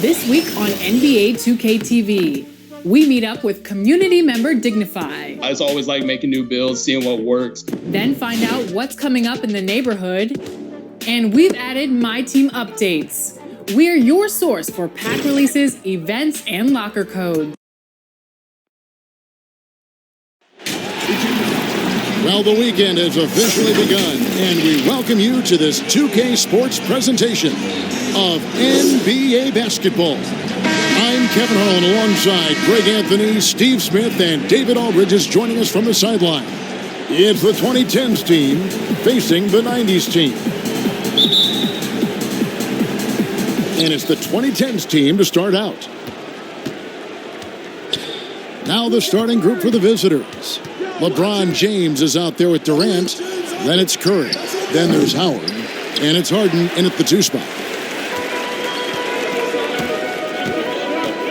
This week on NBA 2K TV, we meet up with community member Dignify. I just always like making new builds, seeing what works. Then find out what's coming up in the neighborhood. And we've added My Team updates. We're your source for pack releases, events, and locker codes. Well, the weekend has officially begun, and we welcome you to this 2K Sports presentation of NBA basketball. I'm Kevin Harlan alongside Greg Anthony, Steve Smith, and David Aldridge is joining us from the sideline. It's the 2010's team facing the 90s team. And it's the 2010's team to start out. Now the starting group for the visitors. LeBron James is out there with Durant. Then it's Curry. Then there's Howard. And it's Harden in at the 2 spot.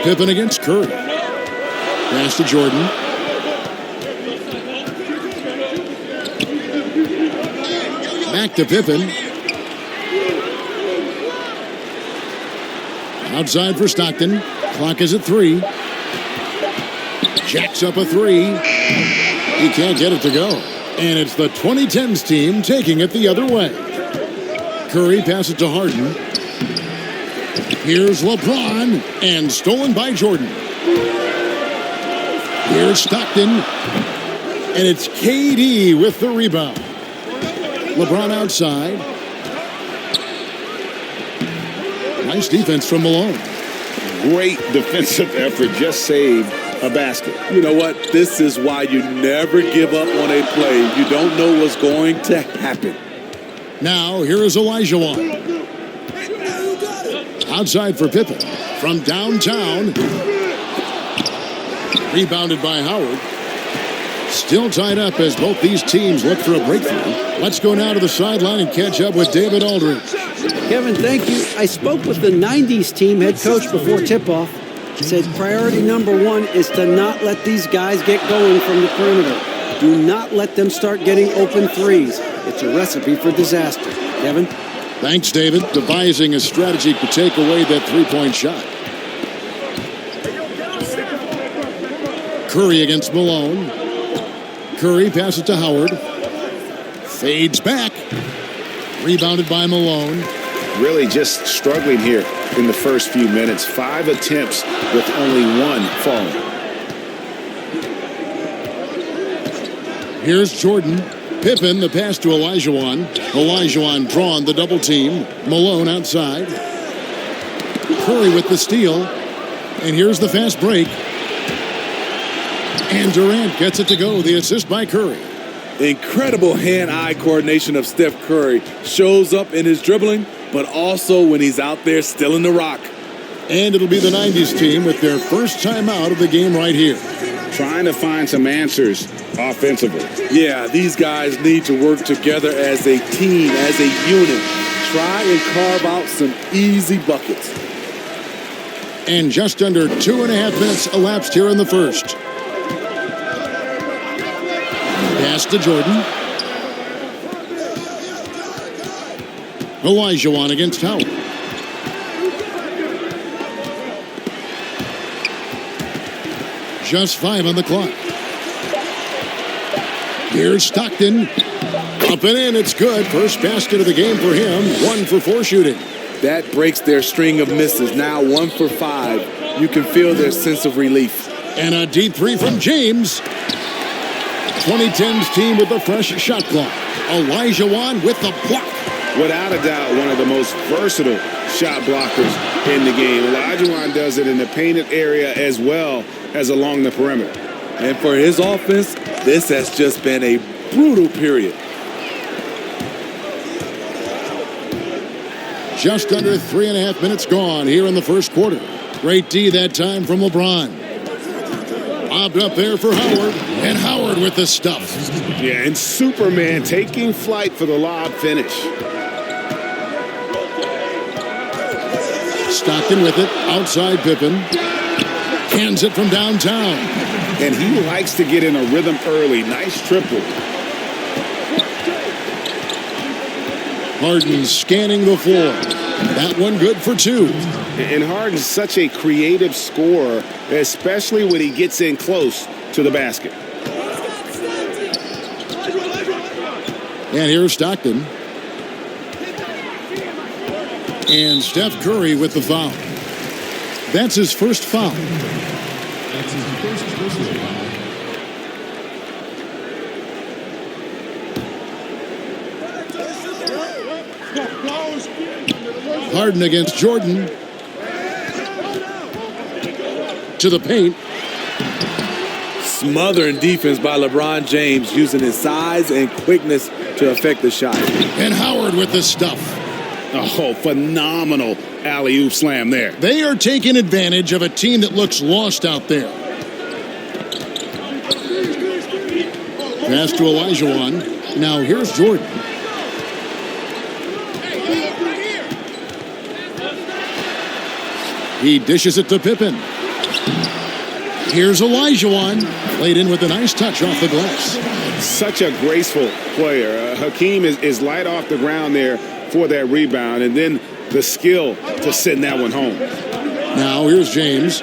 Pippen against Curry. Pass to Jordan. Back to Pippen. Outside for Stockton. Clock is at 3. Jacks up a 3. He can't get it to go. And it's the 2010's team taking it the other way. Curry passes it to Harden. Here's LeBron, and stolen by Jordan. Here's Stockton, and it's KD with the rebound. LeBron outside. Nice defense from Malone. Great defensive effort, just saved a basket. You know what? This is why you never give up on a play. You don't know what's going to happen. Now, here is Olajuwon. Outside for Pippen. From downtown. Rebounded by Howard. Still tied up as both these teams look for a breakthrough. Let's go now to the sideline and catch up with David Aldridge. Kevin, thank you. I spoke with the 90s team head coach before tip-off. He said priority number 1 is to not let these guys get going from the perimeter. Do not let them start getting open threes. It's a recipe for disaster. Kevin? Thanks, David. Devising a strategy to take away that three-point shot. Curry against Malone. Curry passes to Howard. Fades back. Rebounded by Malone. Really just struggling here in the first few minutes. 5 attempts with only 1 falling. Here's Jordan. Pippen, the pass to Olajuwon. Olajuwon drawn the double team. Malone outside. Curry with the steal. And here's the fast break. And Durant gets it to go. The assist by Curry. Incredible hand-eye coordination of Steph Curry. Shows up in his dribbling, but also when he's out there stealing the rock. And it'll be the 90s team with their first time out of the game right here. Trying to find some answers offensively. Yeah, these guys need to work together as a team, as a unit. Try and carve out some easy buckets. And just under 2.5 minutes elapsed here in the first. Pass to Jordan. Olajuwon against Howard. Just 5 on the clock. Here's Stockton. Up and in, it's good. First basket of the game for him. 1 for 4 shooting. That breaks their string of misses. Now 1 for 5. You can feel their sense of relief. And a deep 3 from James. 2010's team with a fresh shot clock. Olajuwon with the block. Without a doubt, one of the most versatile shot blockers in the game. Olajuwon does it in the painted area as well as along the perimeter. And for his offense, this has just been a brutal period. Just under 3.5 minutes gone here in the first quarter. Great D that time from LeBron. Lobbed up there for Howard, and Howard with the stuff. Yeah, and Superman taking flight for the lob finish. Stockton with it, outside Pippen. Hands it from downtown. And he likes to get in a rhythm early. Nice triple. Harden scanning the floor. That one good for 2. And Harden's such a creative scorer, especially when he gets in close to the basket. And here's Stockton. And Steph Curry with the foul. That's his first foul. Harden against Jordan. To the paint. Smothering defense by LeBron James, using his size and quickness to affect the shot. And Howard with the stuff. Oh, phenomenal alley-oop slam there. They are taking advantage of a team that looks lost out there. Pass to Olajuwon. Now here's Jordan. He dishes it to Pippen. Here's Olajuwon. Played in with a nice touch off the glass. Such a graceful player. Hakeem is light off the ground there for that rebound, and then the skill to send that one home. Now here's James.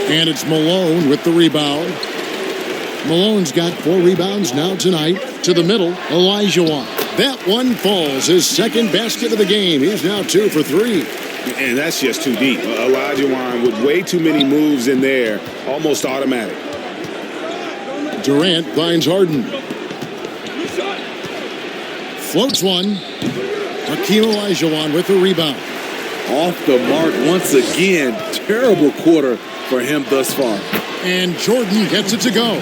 And it's Malone with the rebound. Malone's got 4 rebounds now tonight. To the middle, Olajuwon. That one falls. His second basket of the game. He's now 2 for 3. And that's just too deep. Olajuwon with way too many moves in there. Almost automatic. Durant finds Harden. Floats one. Hakeem Olajuwon with the rebound. Off the mark once again. Terrible quarter for him thus far. And Jordan gets it to go.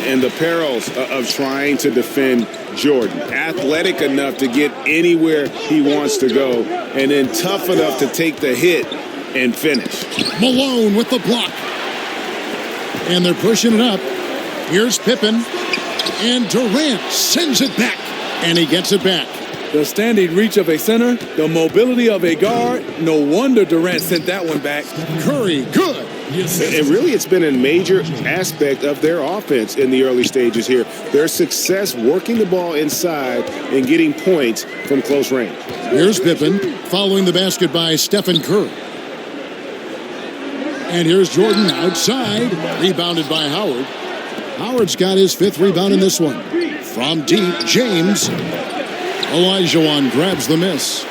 And the perils of trying to defend Jordan. Athletic enough to get anywhere he wants to go, and then tough enough to take the hit and finish. Malone with the block. And they're pushing it up. Here's Pippen. And Durant sends it back. And he gets it back. The standing reach of a center, the mobility of a guard. No wonder Durant sent that one back. Curry, good. And really, it's been a major aspect of their offense in the early stages here. Their success working the ball inside and getting points from close range. Here's Pippen, following the basket by Stephen Curry. And here's Jordan outside, rebounded by Howard. Howard's got his 5th rebound in this one. From deep, James. Olajuwon grabs the miss.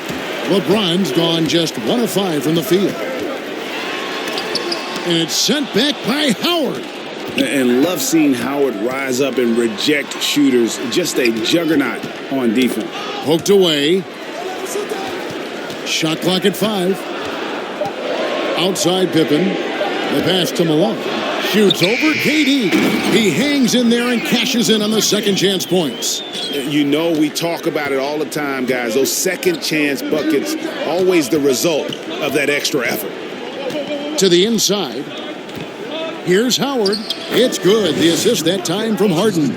LeBron's gone just 1 of 5 from the field. And it's sent back by Howard. And love seeing Howard rise up and reject shooters. Just a juggernaut on defense. Poked away. Shot clock at 5. Outside Pippen. The pass to Malone. Shoots over KD. He hangs in there and cashes in on the second chance points. You know, we talk about it all the time, guys. Those second chance buckets, always the result of that extra effort. To the inside. Here's Howard. It's good. The assist that time from Harden.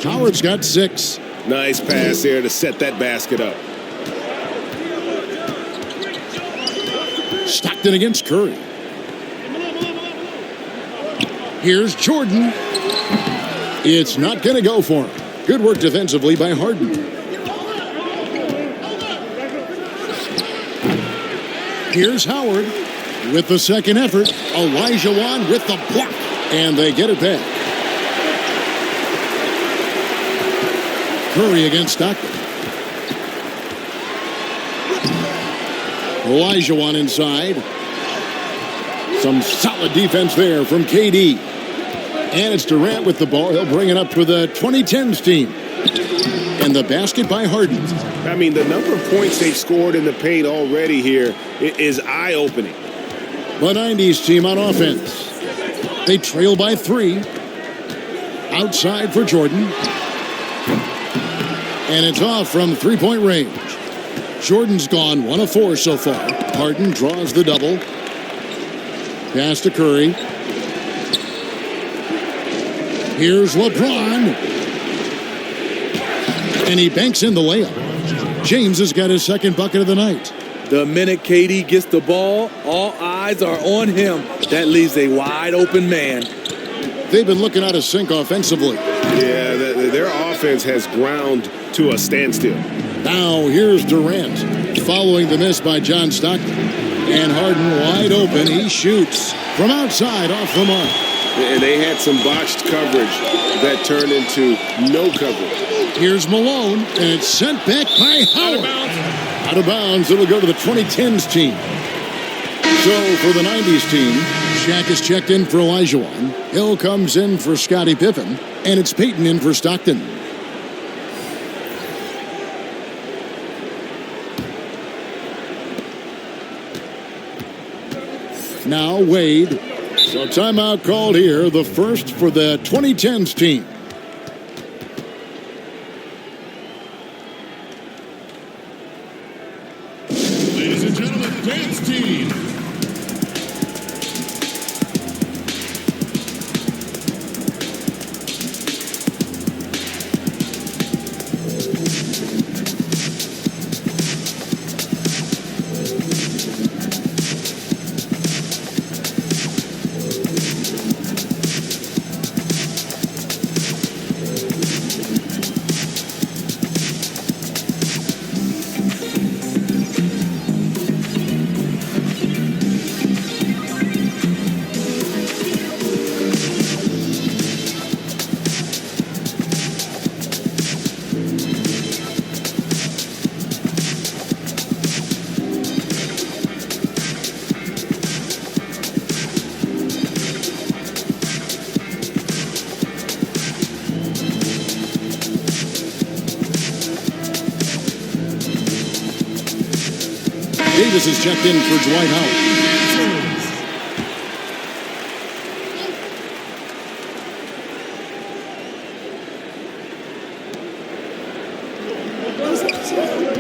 Howard's got 6. Nice pass there to set that basket up. Stockton against Curry. Here's Jordan. It's not going to go for him. Good work defensively by Harden. Here's Howard with the second effort. Olajuwon with the block. And they get it back. Curry against Stockton. Olajuwon inside. Some solid defense there from KD. And it's Durant with the ball. He'll bring it up for the 2010's team. And the basket by Harden. I mean, the number of points they've scored in the paint already here is eye-opening. The 90s team on offense. They trail by 3. Outside for Jordan. And it's off from three-point range. Jordan's gone 1 of 4 so far. Harden draws the double. Pass to Curry. Here's LeBron. And he banks in the layup. James has got his second bucket of the night. The minute KD gets the ball, all eyes are on him. That leaves a wide open man. They've been looking out of sync offensively. Yeah, their offense has ground to a standstill. Now here's Durant following the miss by John Stockton. And Harden wide open. He shoots from outside off the mark. And they had some botched coverage that turned into no coverage. Here's Malone, and it's sent back by Howard. Out of bounds. It'll go to the 2010's team. So for the 90s team, Shaq is checked in for Olajuwon. Hill comes in for Scottie Pippen. And it's Peyton in for Stockton. Now Wade. So timeout called here, the first for the 2010's team. Ladies and gentlemen, dance team. Davis is checked in for Dwight Howard.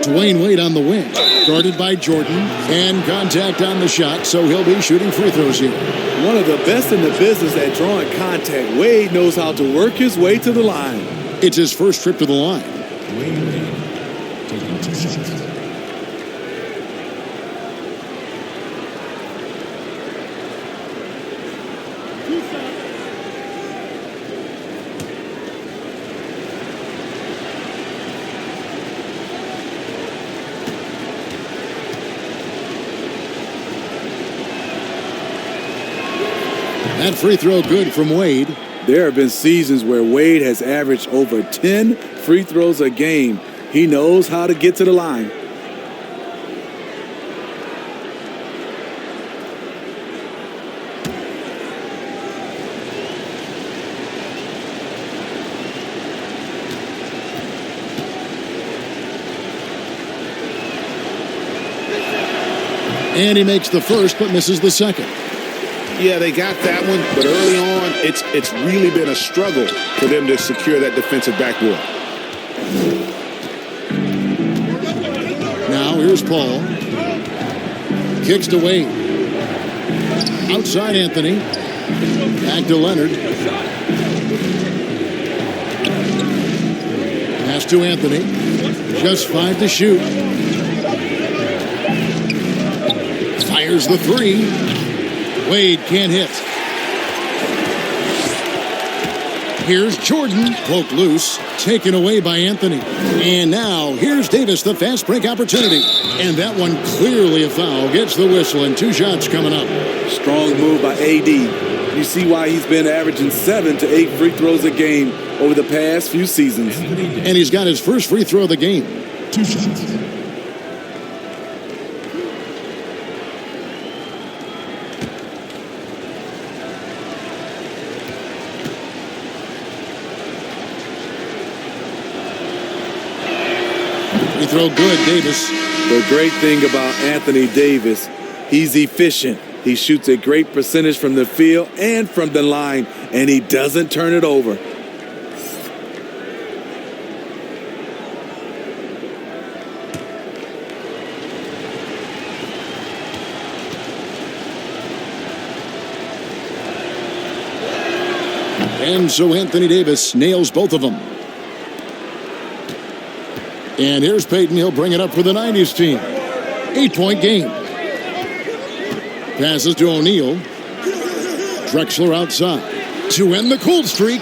Dwayne Wade on the wing, guarded by Jordan, and contact on the shot, so he'll be shooting free throws here. One of the best in the business at drawing contact. Wade knows how to work his way to the line. It's his first trip to the line. Dwayne Wade taking 2 shots. That free throw good from Wade. There have been seasons where Wade has averaged over 10 free throws a game. He knows how to get to the line. And he makes the first but misses the second. Yeah, they got that one, but early on, it's really been a struggle for them to secure that defensive backboard. Now here's Paul. Kicks to Wade. Outside Anthony. Back to Leonard. Pass to Anthony. Just 5 to shoot. Fires the 3. Wade can't hit. Here's Jordan, poked loose, taken away by Anthony. And now here's Davis, the fast break opportunity. And that one clearly a foul. Gets the whistle and 2 shots coming up. Strong move by AD. You see why he's been averaging 7 to 8 free throws a game over the past few seasons. And he's got his first free throw of the game. 2 shots. Throw good, Davis. The great thing about Anthony Davis, he's efficient. He shoots a great percentage from the field and from the line, and he doesn't turn it over. And so Anthony Davis nails both of them. And here's Peyton. He'll bring it up for the 90s team. 8-point game. Passes to O'Neal. Drexler outside. To end the cold streak.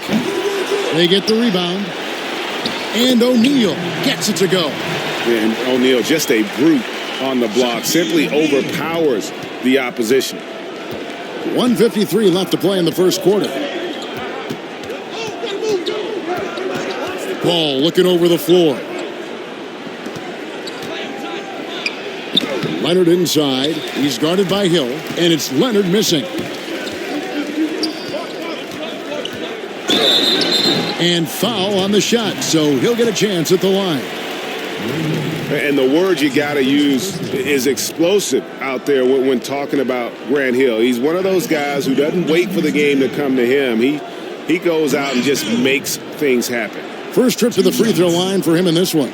They get the rebound. And O'Neal gets it to go. And O'Neal, just a brute on the block, simply overpowers the opposition. 1:53 left to play in the first quarter. Ball looking over the floor. Leonard inside. He's guarded by Hill, and it's Leonard missing. And foul on the shot, so he'll get a chance at the line. And the word you got to use is explosive out there when talking about Grant Hill. He's one of those guys who doesn't wait for the game to come to him. He goes out and just makes things happen. First trip to the free throw line for him in this one.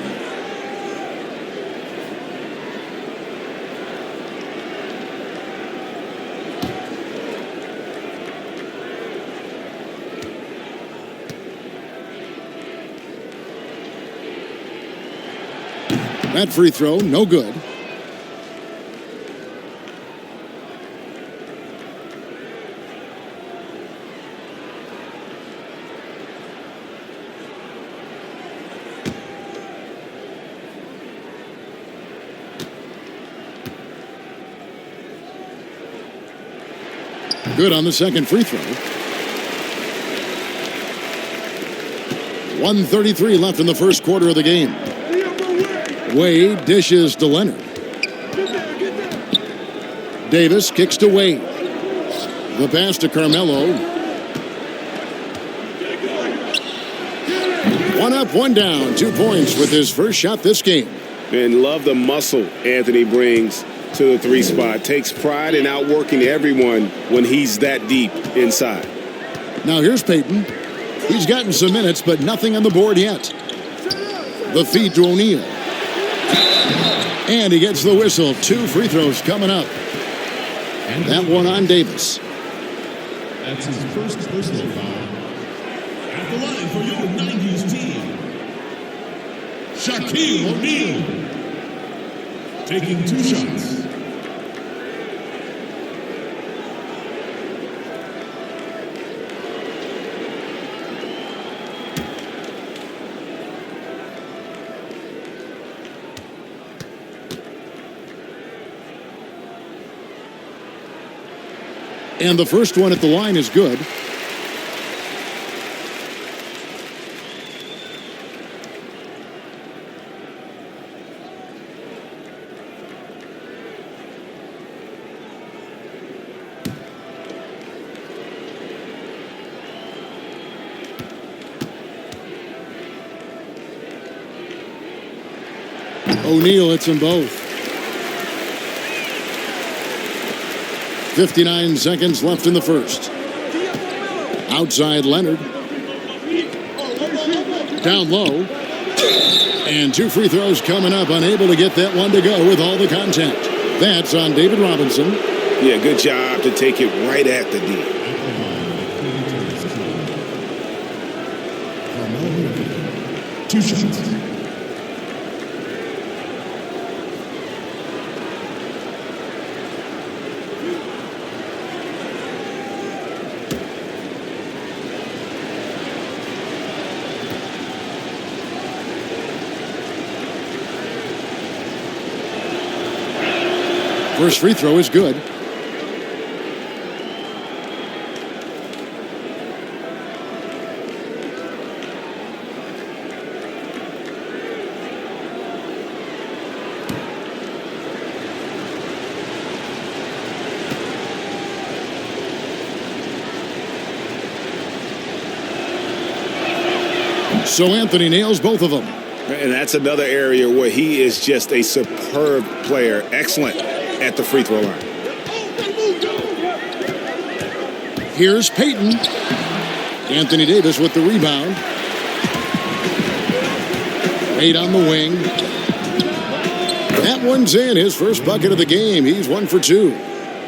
That free throw, no good. Good on the second free throw. 1:33 left in the first quarter of the game. Wade dishes to Leonard. Davis kicks to Wade. The pass to Carmelo. One up, one down. 2 points with his first shot this game. And love the muscle Anthony brings to the three spot. Takes pride in outworking everyone when he's that deep inside. Now here's Payton. He's gotten some minutes, but nothing on the board yet. The feed to O'Neal. And he gets the whistle. 2 free throws coming up. And That one on Davis. that's his first personal foul. At the line for your 90s team, Shaquille O'Neal. Taking 2 shots. And the first one at the line is good. O'Neal hits them both. 59 seconds left in the first. Outside Leonard. Down low. And 2 free throws coming up. Unable to get that one to go with all the contact. That's on David Robinson. Yeah, good job to take it right at the D. Carmelo, 2 shots. First free throw is good. So Anthony nails both of them. And that's another area where he is just a superb player. Excellent at the free throw line. Here's Payton. Anthony Davis with the rebound. Wade on the wing. That one's in. His first bucket of the game. He's 1 for 2.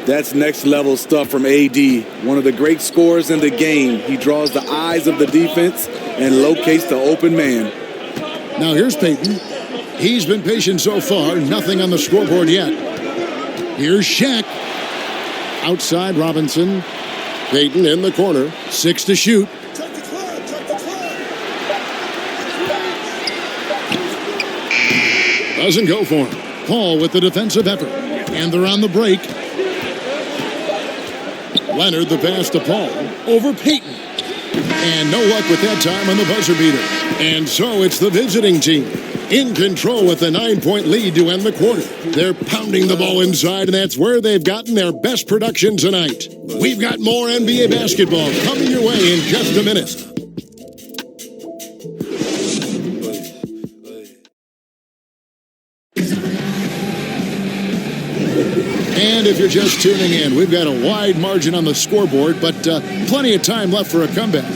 That's next level stuff from AD. One of the great scorers in the game. He draws the eyes of the defense and locates the open man. Now here's Payton. He's been patient so far. Nothing on the scoreboard yet. Here's Shaq. Outside Robinson. Payton in the corner. 6 to shoot. Doesn't go for him. Paul with the defensive effort. And they're on the break. Leonard the pass to Paul. Over Peyton. And no luck with that time on the buzzer beater. And so it's the visiting team in control with a 9-point lead to end the quarter. They're pounding the ball inside, and that's where they've gotten their best production tonight. We've got more NBA basketball coming your way in just a minute. And if you're just tuning in, we've got a wide margin on the scoreboard, but plenty of time left for a comeback.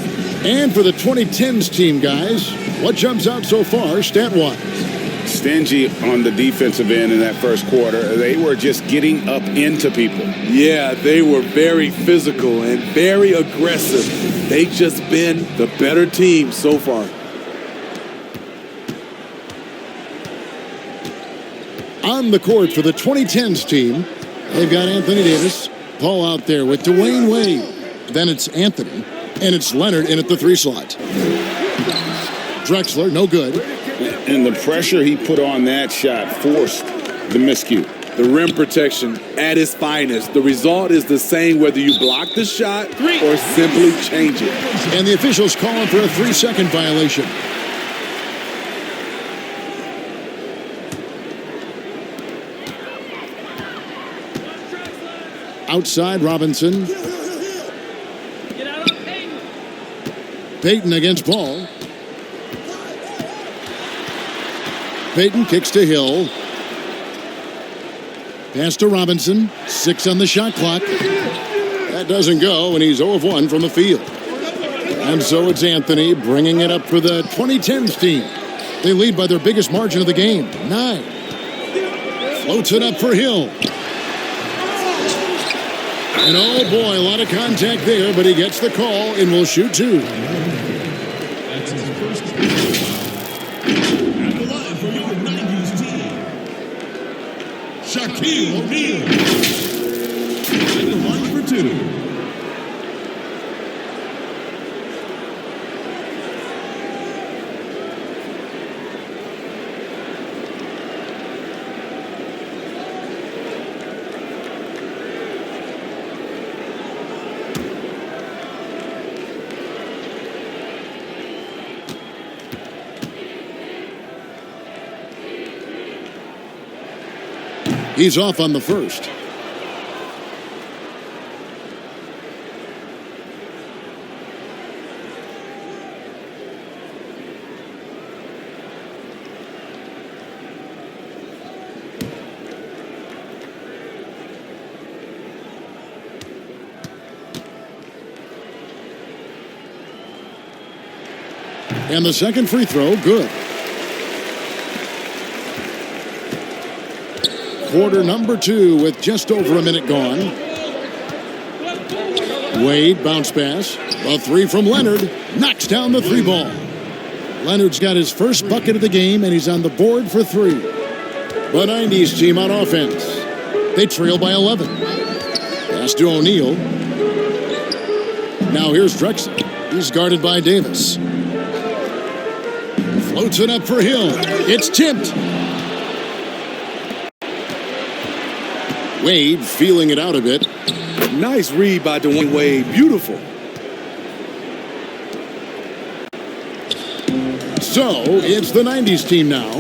And for the 2010's team, guys, what jumps out so far, stat-wise? Stingy on the defensive end in that first quarter. They were just getting up into people. Yeah, they were very physical and very aggressive. They've just been the better team so far. On the court for the 2010's team, they've got Anthony Davis, Paul out there with Dwayne Wade. Then it's Anthony, and it's Leonard in at the 3 slot. Drexler, no good. And the pressure he put on that shot forced the miscue. The rim protection at its finest. The result is the same whether you block the shot or simply change it. And the officials calling for a 3-second violation. Outside, Robinson. Peyton against Paul. Peyton kicks to Hill. Pass to Robinson. 6 on the shot clock. That doesn't go, and he's 0 of 1 from the field. And so it's Anthony bringing it up for the 2010's team. They lead by their biggest margin of the game, 9. Floats it up for Hill. And oh boy, a lot of contact there, but he gets the call and will shoot 2. That's his first foul. At the line for your 90s team, Shaquille O'Neal. At the line for 2. He's off on the first. And the second free throw, good. Quarter number 2 with just over a minute gone. Wade, bounce pass. A 3 from Leonard. Knocks down the 3 ball. Leonard's got his first bucket of the game, and he's on the board for 3. The 90s team on offense. They trail by 11. Pass to O'Neal. Now here's Drexler. He's guarded by Davis. Floats it up for Hill. It's tipped. Wade feeling it out a bit. Nice read by Dwayne Wade. Beautiful. So, it's the 90s team now.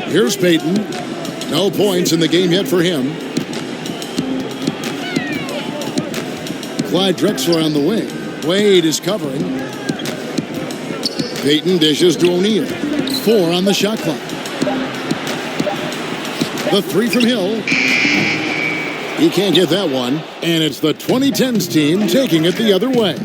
Here's Peyton. No points in the game yet for him. Clyde Drexler on the wing. Wade is covering. Peyton dishes to O'Neal. 4 on the shot clock. The 3 from Hill. He can't get that one. And it's the 2010's team taking it the other way.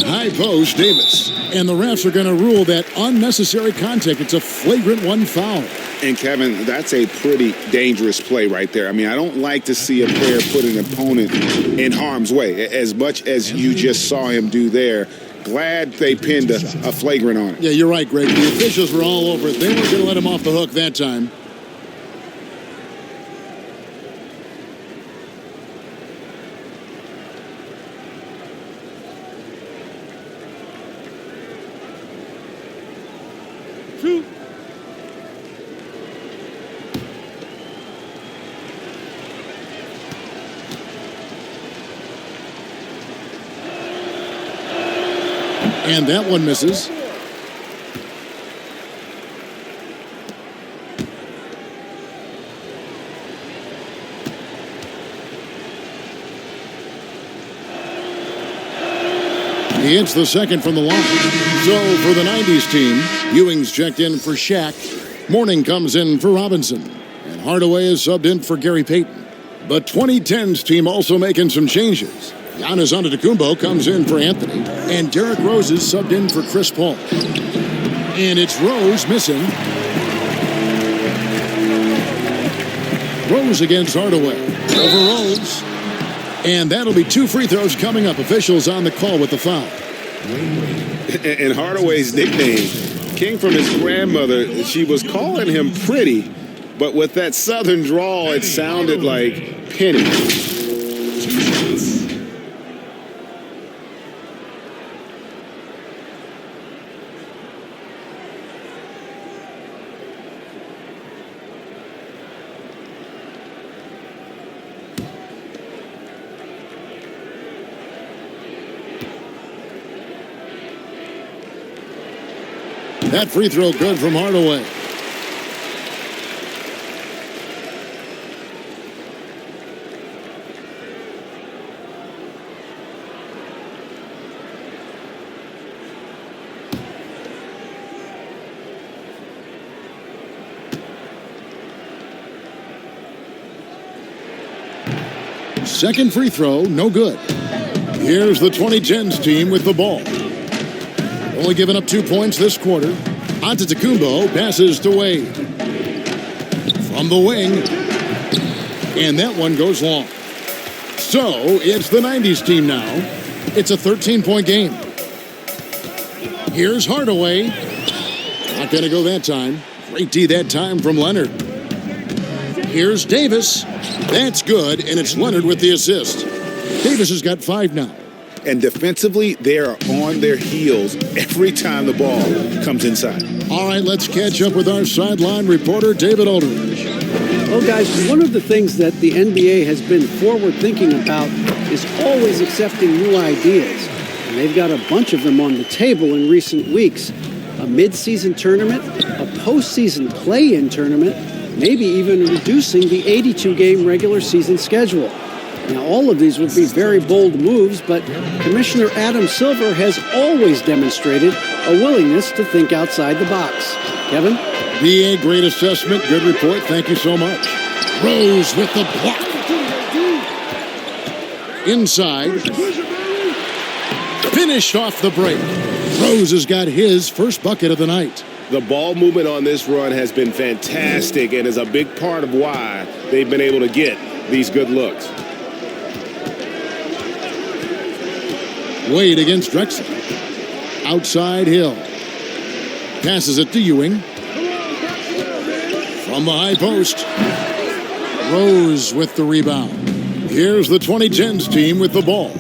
High post, Davis. And the refs are going to rule that unnecessary contact. It's a flagrant 1 foul. And, Kevin, that's a pretty dangerous play right there. I mean, I don't like to see a player put an opponent in harm's way, as much as you just saw him do there. Glad they pinned a flagrant on it. Yeah, you're right, Greg. The officials were all over it. They weren't going to let him off the hook that time. And that one misses. He hits the second from the line. So for the 90s team, Ewing's checked in for Shaq. Mourning comes in for Robinson. And Hardaway is subbed in for Gary Payton. The 2010's team also making some changes. Giannis Antetokounmpo comes in for Anthony. And Derrick Rose is subbed in for Chris Paul. And it's Rose missing. Rose against Hardaway. Over Rose. And that'll be 2 free throws coming up. Officials on the call with the foul. And Hardaway's nickname came from his grandmother. She was calling him Pretty, but with that southern drawl, it sounded like Penny. That free throw good from Hardaway. Second free throw, no good. Here's the 2010's team with the ball. Only giving up 2 points this quarter. Antetokounmpo passes to Wade. From the wing. And that one goes long. So it's the 90s team now. It's a 13-point game. Here's Hardaway. Not going to go that time. Great D that time from Leonard. Here's Davis. That's good, and it's Leonard with the assist. Davis has got 5 now. And defensively, they are on their heels every time the ball comes inside. All right, let's catch up with our sideline reporter, David Aldridge. Well, guys, one of the things that the NBA has been forward-thinking about is always accepting new ideas. And they've got a bunch of them on the table in recent weeks. A mid-season tournament, a postseason play-in tournament, maybe even reducing the 82-game regular season schedule. Now, all of these would be very bold moves, but Commissioner Adam Silver has always demonstrated a willingness to think outside the box. Kevin? BA, great assessment. Good report. Thank you so much. Rose with the block. Inside. Finished off the break. Rose has got his first bucket of the night. The ball movement on this run has been fantastic and is a big part of why they've been able to get these good looks. Wade against Drexler. Outside Hill. Passes it to Ewing. From the high post. Rose with the rebound. Here's the 2010's team with the ball.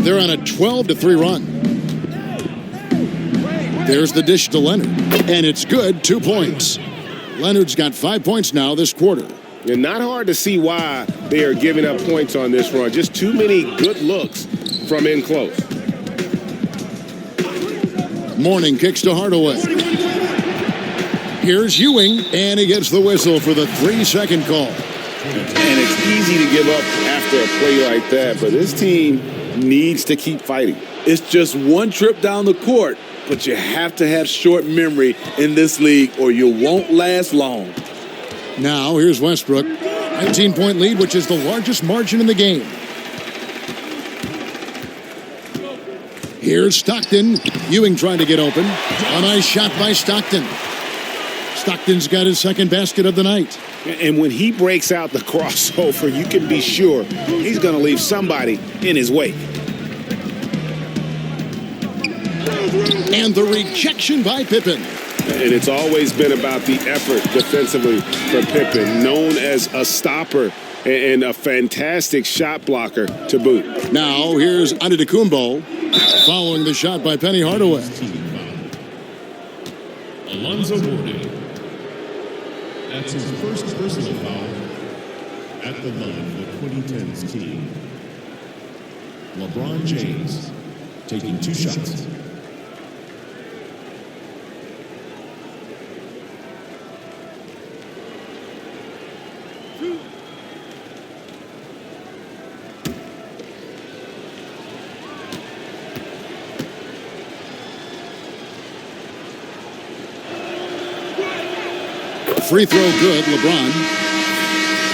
They're on a 12-3 run. There's the dish to Leonard. And it's good, 2 points. Leonard's got 5 points now this quarter. And not hard to see why they are giving up points on this run. Just too many good looks from in close. Mourning kicks to Hardaway. Here's Ewing, and he gets the whistle for the 3-second call. And it's easy to give up after a play like that, but this team needs to keep fighting. It's just one trip down the court, but you have to have short memory in this league or you won't last long. Now, here's Westbrook. 19-point lead, which is the largest margin in the game. Here's Stockton. Ewing trying to get open. A nice shot by Stockton. Stockton's got his second basket of the night. And when he breaks out the crossover, you can be sure he's going to leave somebody in his wake. And the rejection by Pippen. And it's always been about the effort defensively for Pippen, known as a stopper and a fantastic shot blocker to boot. Now, here's Antetokounmpo following the shot by Penny Hardaway. Alonzo Mourning. That's his first personal foul at the line for the 2010's team. LeBron James taking 2 shots. free throw good, LeBron.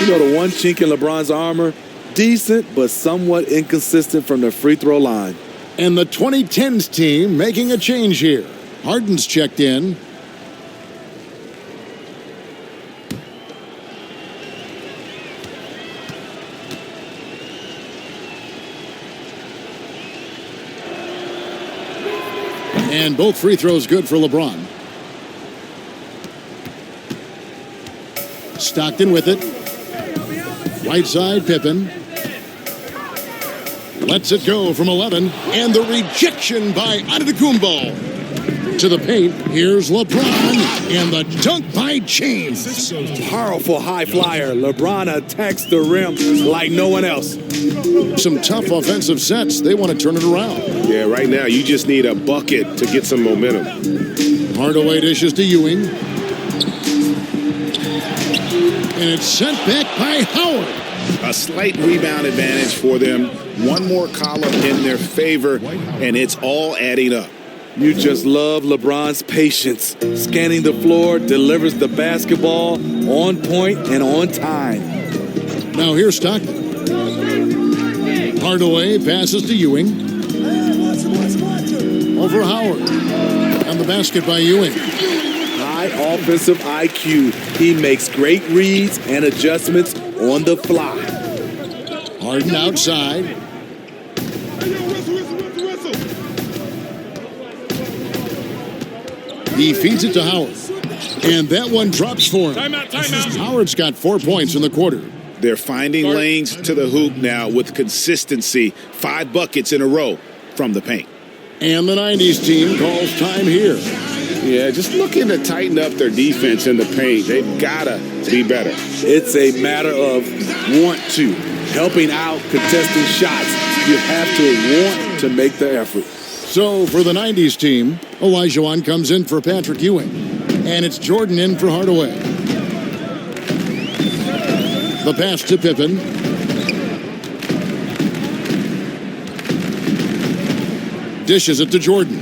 You know, the one chink in LeBron's armor, decent but somewhat inconsistent from the free throw line. And the 2010's team making a change here. Harden's checked in. And both free throws good for LeBron. Stockton with it. Right side, Pippen. Lets it go from 11. And the rejection by Antetokounmpo. To the paint, here's LeBron. And the dunk by James. Powerful high flyer. LeBron attacks the rim like no one else. Some tough offensive sets. They want to turn it around. Yeah, right now you just need a bucket to get some momentum. Hardaway dishes to Ewing. And it's sent back by Howard. A slight rebound advantage for them. One more column in their favor, and it's all adding up. You just love LeBron's patience. Scanning the floor, delivers the basketball on point and on time. Now here's Stockton. Hardaway passes to Ewing. Over Howard. And the basket by Ewing. High offensive IQ. He makes great reads and adjustments on the fly. Harden outside. He feeds it to Howard. And that one drops for him. Timeout. Howard's got 4 points in the quarter. They're finding lanes to the hoop now with consistency. 5 buckets in a row from the paint. And the 90s team calls time here. Yeah, just looking to tighten up their defense in the paint. They've got to be better. It's a matter of want to. Helping out, contesting shots. You have to want to make the effort. So for the 90s team, Olajuwon comes in for Patrick Ewing. And it's Jordan in for Hardaway. The pass to Pippen. Dishes it to Jordan.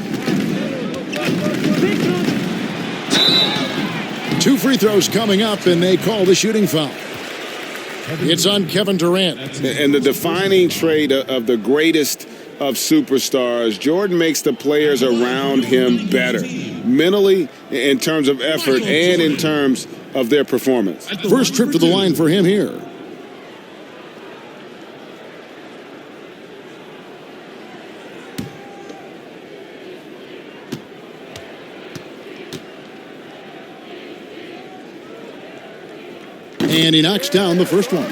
2 free throws coming up, and they call the shooting foul. It's on Kevin Durant. And the defining trait of the greatest of superstars, Jordan makes the players around him better. Mentally, in terms of effort, and in terms of their performance. First trip to the line for him here. And he knocks down the first one.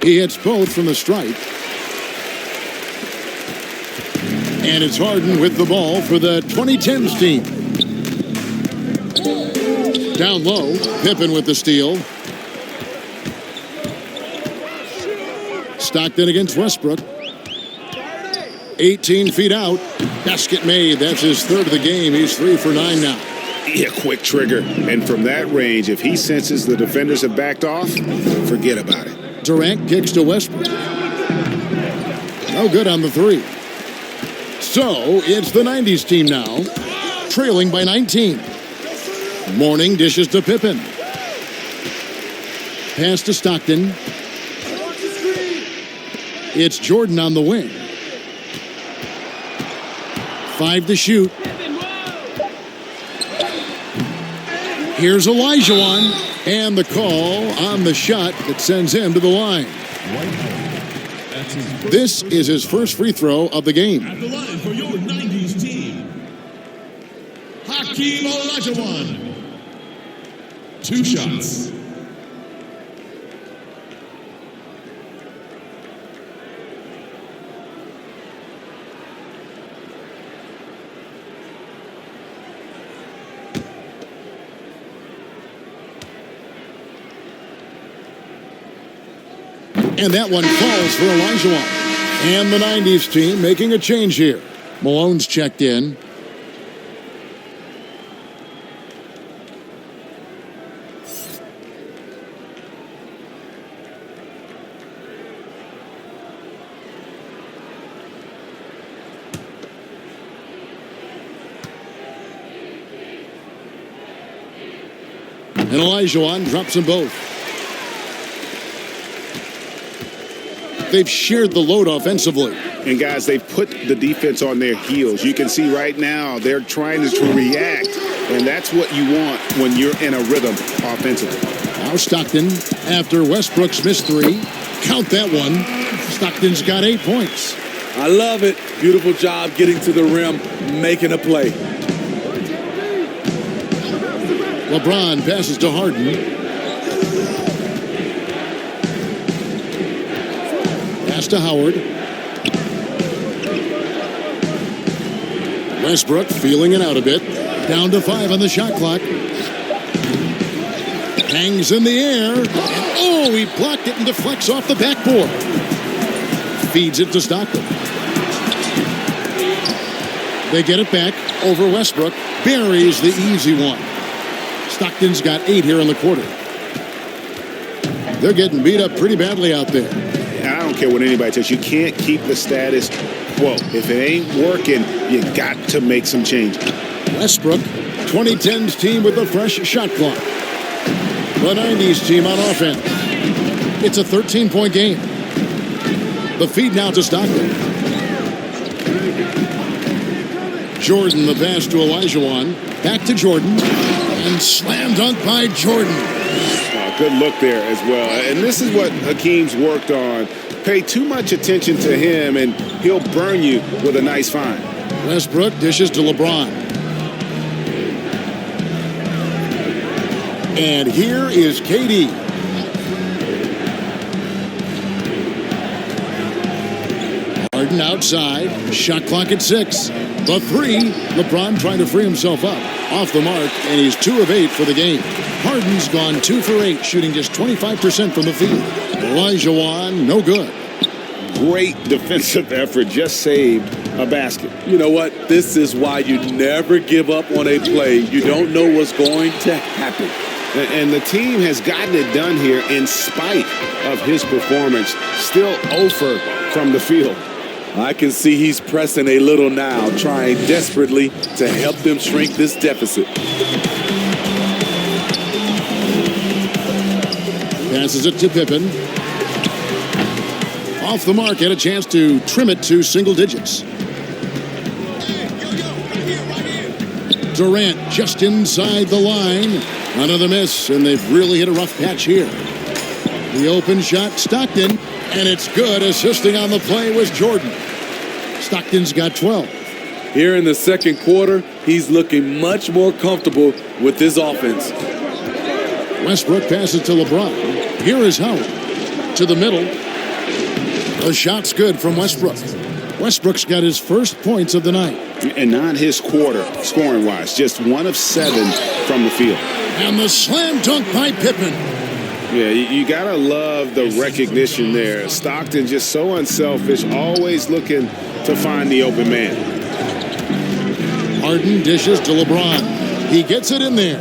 He hits both from the stripe. And it's Harden with the ball for the 2010's team. Down low, Pippen with the steal. Stockton against Westbrook. 18 feet out. Basket made. That's his third of the game. He's 3 for 9 now. Yeah, quick trigger. And from that range, if he senses the defenders have backed off, forget about it. Durant kicks to Westbrook. No good on the 3. So it's the 90s team now, trailing by 19. Mourning dishes to Pippen. Pass to Stockton. It's Jordan on the wing. 5 to shoot. Here's Olajuwon, and the call on the shot that sends him to the line. This is his first free throw of the game. At the line for your 90s team, Hakeem Olajuwon. 2 shots. And that one falls for Olajuwon. And the 90s team making a change here. Malone's checked in. And Olajuwon drops them both. They've shared the load offensively. And guys, they've put the defense on their heels. You can see right now they're trying to react, and that's what you want when you're in a rhythm offensively. Now Stockton, after Westbrook's missed three, count that one. Stockton's got 8 points. I love it. Beautiful job getting to the rim, making a play. LeBron passes to Harden. Pass to Howard. Westbrook feeling it out a bit. Down to 5 on the shot clock. Hangs in the air. Oh, he blocked it and deflects off the backboard. Feeds it to Stockton. They get it back over Westbrook. Buries the easy one. Stockton's got 8 here in the quarter. They're getting beat up pretty badly out there. I don't care what anybody says. You can't keep the status quo. If it ain't working, you got to make some changes. Westbrook, 2010's team with a fresh shot clock. The 90s team on offense. It's a 13-point game. The feed now to Stockton. Jordan, the pass to Olajuwon. Back to Jordan. And slam dunk by Jordan. Good look there as well. And this is what Hakeem's worked on. Pay too much attention to him, and he'll burn you with a nice find. Westbrook dishes to LeBron. And here is KD. Harden outside. Shot clock at 6. The 3. LeBron trying to free himself up. Off the mark, and he's 2 of 8 for the game. Harden's gone 2 for 8, shooting just 25% from the field. Olajuwon, no good. Great defensive effort, just saved a basket. You know what? This is why you never give up on a play. You don't know what's going to happen. And the team has gotten it done here in spite of his performance. Still 0 from the field. I can see he's pressing a little now, trying desperately to help them shrink this deficit. Passes it to Pippen. Off the mark, had a chance to trim it to single digits. Durant just inside the line. Another miss, and they've really hit a rough patch here. The open shot, Stockton, and it's good. Assisting on the play was Jordan. Stockton's got 12. Here in the second quarter, he's looking much more comfortable with his offense. Westbrook passes to LeBron. Here is Howard. To the middle. The shot's good from Westbrook. Westbrook's got his first points of the night. And not his quarter, scoring-wise. Just 1 of 7 from the field. And the slam dunk by Pippen. Yeah, you got to love the recognition there. Stockton just so unselfish, always looking to find the open man. Harden dishes to LeBron. He gets it in there.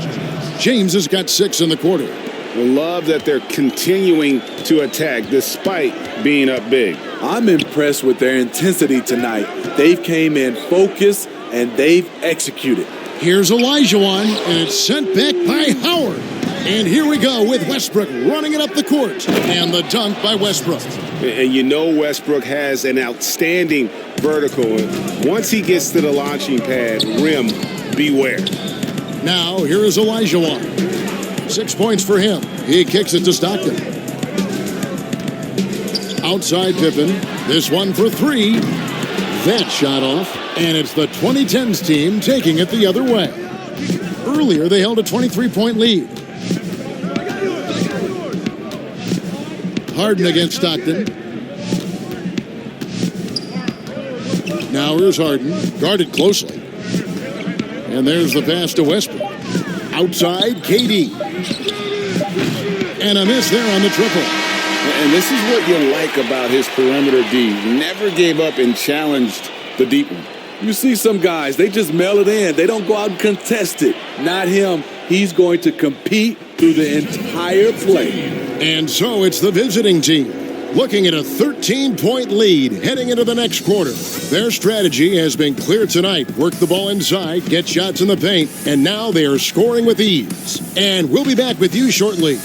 James has got 6 in the quarter. I love that they're continuing to attack despite being up big. I'm impressed with their intensity tonight. They've came in focused and they've executed. Here's Olajuwon, and it's sent back by Howard. And here we go with Westbrook running it up the court. And the dunk by Westbrook. And you know Westbrook has an outstanding vertical. Once he gets to the launching pad, rim, beware. Now, here is Olajuwon. 6 points for him. He kicks it to Stockton. Outside Pippen. This one for 3. That shot off. And it's the 2010's team taking it the other way. Earlier, they held a 23-point lead. Harden against Stockton. Now here's Harden, guarded closely. And there's the pass to Westbrook. Outside, KD. And a miss there on the triple. And this is what you like about his perimeter D. Never gave up and challenged the deep one. You see some guys, they just mail it in. They don't go out and contest it. Not him. He's going to compete through the entire play. And so it's the visiting team looking at a 13-point lead heading into the next quarter. Their strategy has been clear tonight. Work the ball inside, get shots in the paint, and now they are scoring with ease. And we'll be back with you shortly.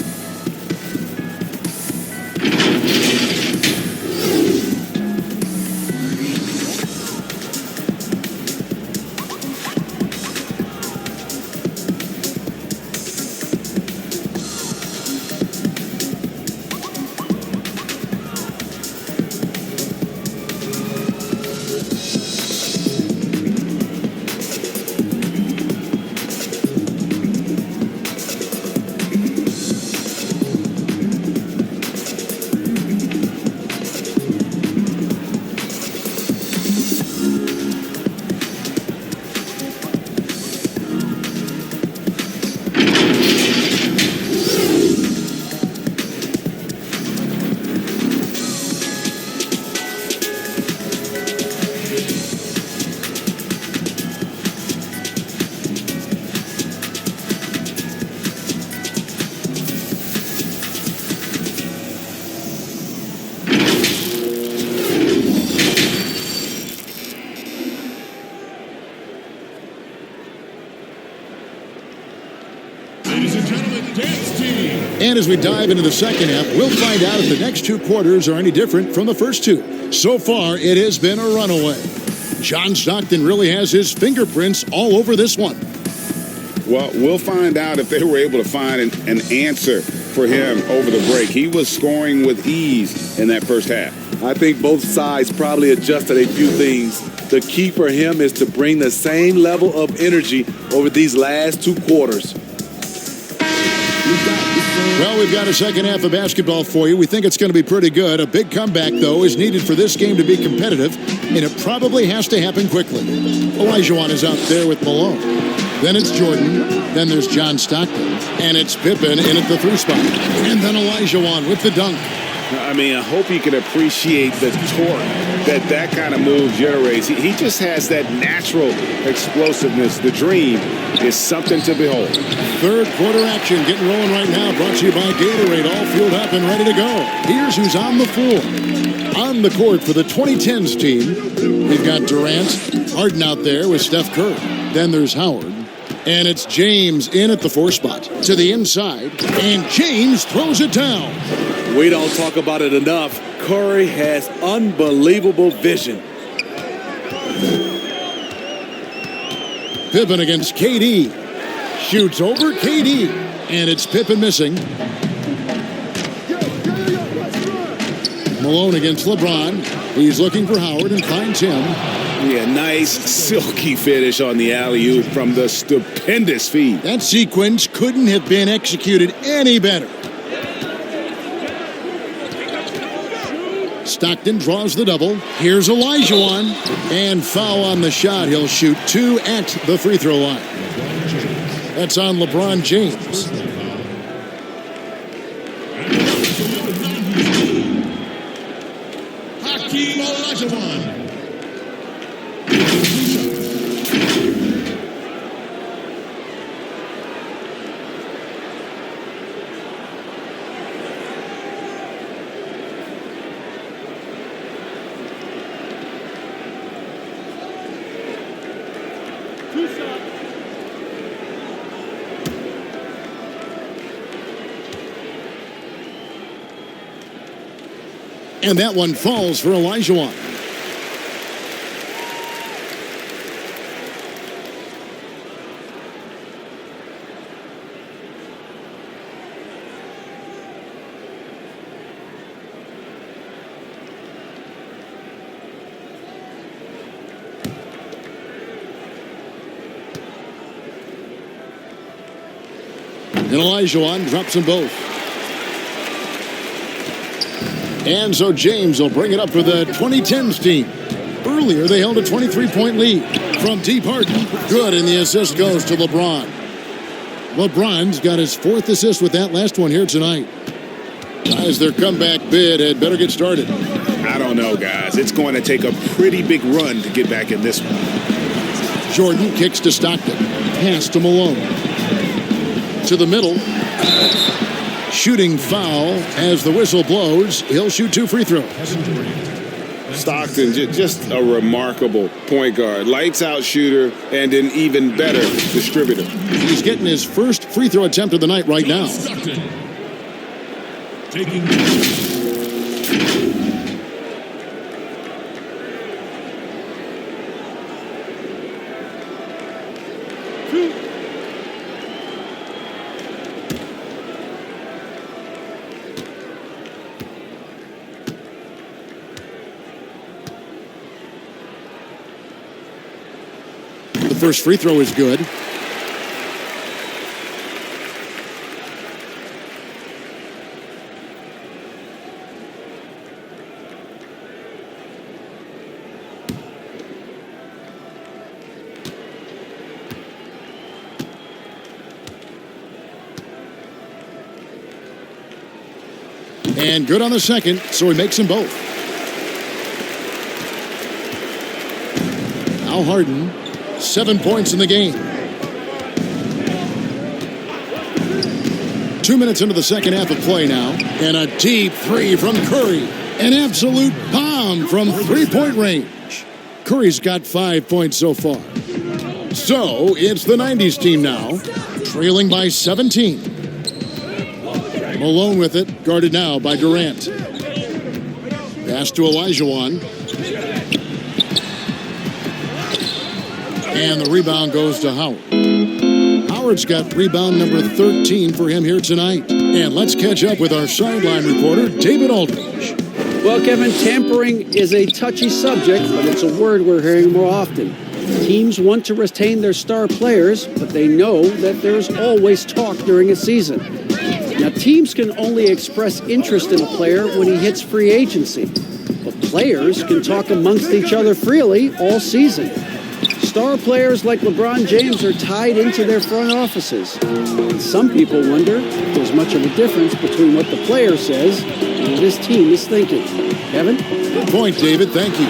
Ladies and gentlemen, dance team. And as we dive into the second half, we'll find out if the next two quarters are any different from the first two. So far, it has been a runaway. John Stockton really has his fingerprints all over this one. Well, we'll find out if they were able to find an answer for him over the break. He was scoring with ease in that first half. I think both sides probably adjusted a few things. The key for him is to bring the same level of energy over these last two quarters. Well, we've got a second half of basketball for you. We think it's going to be pretty good. A big comeback, though, is needed for this game to be competitive, and it probably has to happen quickly. Olajuwon is out there with Malone. Then it's Jordan. Then there's John Stockton. And it's Pippen in at the three spot. And then Olajuwon with the dunk. I mean, I hope you can appreciate the torque that kind of move generates. He just has that natural explosiveness. The dream is something to behold. Third quarter action getting rolling right now. Brought to you by Gatorade. All fueled up and ready to go. Here's who's on the floor. On the court for the 2010's team, we've got Durant, Harden out there with Steph Curry. Then there's Howard. And it's James in at the four spot. To the inside. And James throws it down. We don't talk about it enough. Curry has unbelievable vision. Pippen against KD. Shoots over KD. And it's Pippen missing. Malone against LeBron. He's looking for Howard and finds him. Yeah, nice silky finish on the alley-oop from the stupendous feed. That sequence couldn't have been executed any better. Stockton draws the double. Here's Olajuwon. And foul on the shot. He'll shoot two at the free throw line. That's on LeBron James. Hakeem Olajuwon. And that one falls for Olajuwon. And Olajuwon drops them both. And so James will bring it up for the 2010's team. Earlier, they held a 23-point lead from deep Harden. Good, and the assist goes to LeBron. LeBron's got his fourth assist with that last one here tonight. Guys, their comeback bid had better get started. I don't know, guys. It's going to take a pretty big run to get back in this one. Jordan kicks to Stockton. Pass to Malone. To the middle. Shooting foul as the whistle blows. He'll shoot 2 free throws. Stockton, just a remarkable point guard. Lights out shooter and an even better distributor. He's getting his first free throw attempt of the night right now. Stockton. Taking The first free throw is good. And good on the second, so he makes them both. Now Harden, 7 points in the game. 2 minutes into the second half of play now. And a deep three from Curry. An absolute bomb from three-point range. Curry's got 5 points so far. So it's the 90s team now, trailing by 17. Malone with it, guarded now by Durant. Pass to Olajuwon. And the rebound goes to Howard. Howard's got rebound number 13 for him here tonight. And let's catch up with our sideline reporter, David Aldridge. Well, Kevin, tampering is a touchy subject, but it's a word we're hearing more often. Teams want to retain their star players, but they know that there's always talk during a season. Now, teams can only express interest in a player when he hits free agency, but players can talk amongst each other freely all season. Star players like LeBron James are tied into their front offices. And some people wonder if there's much of a difference between what the player says and what his team is thinking. Kevin? Good point, David. Thank you.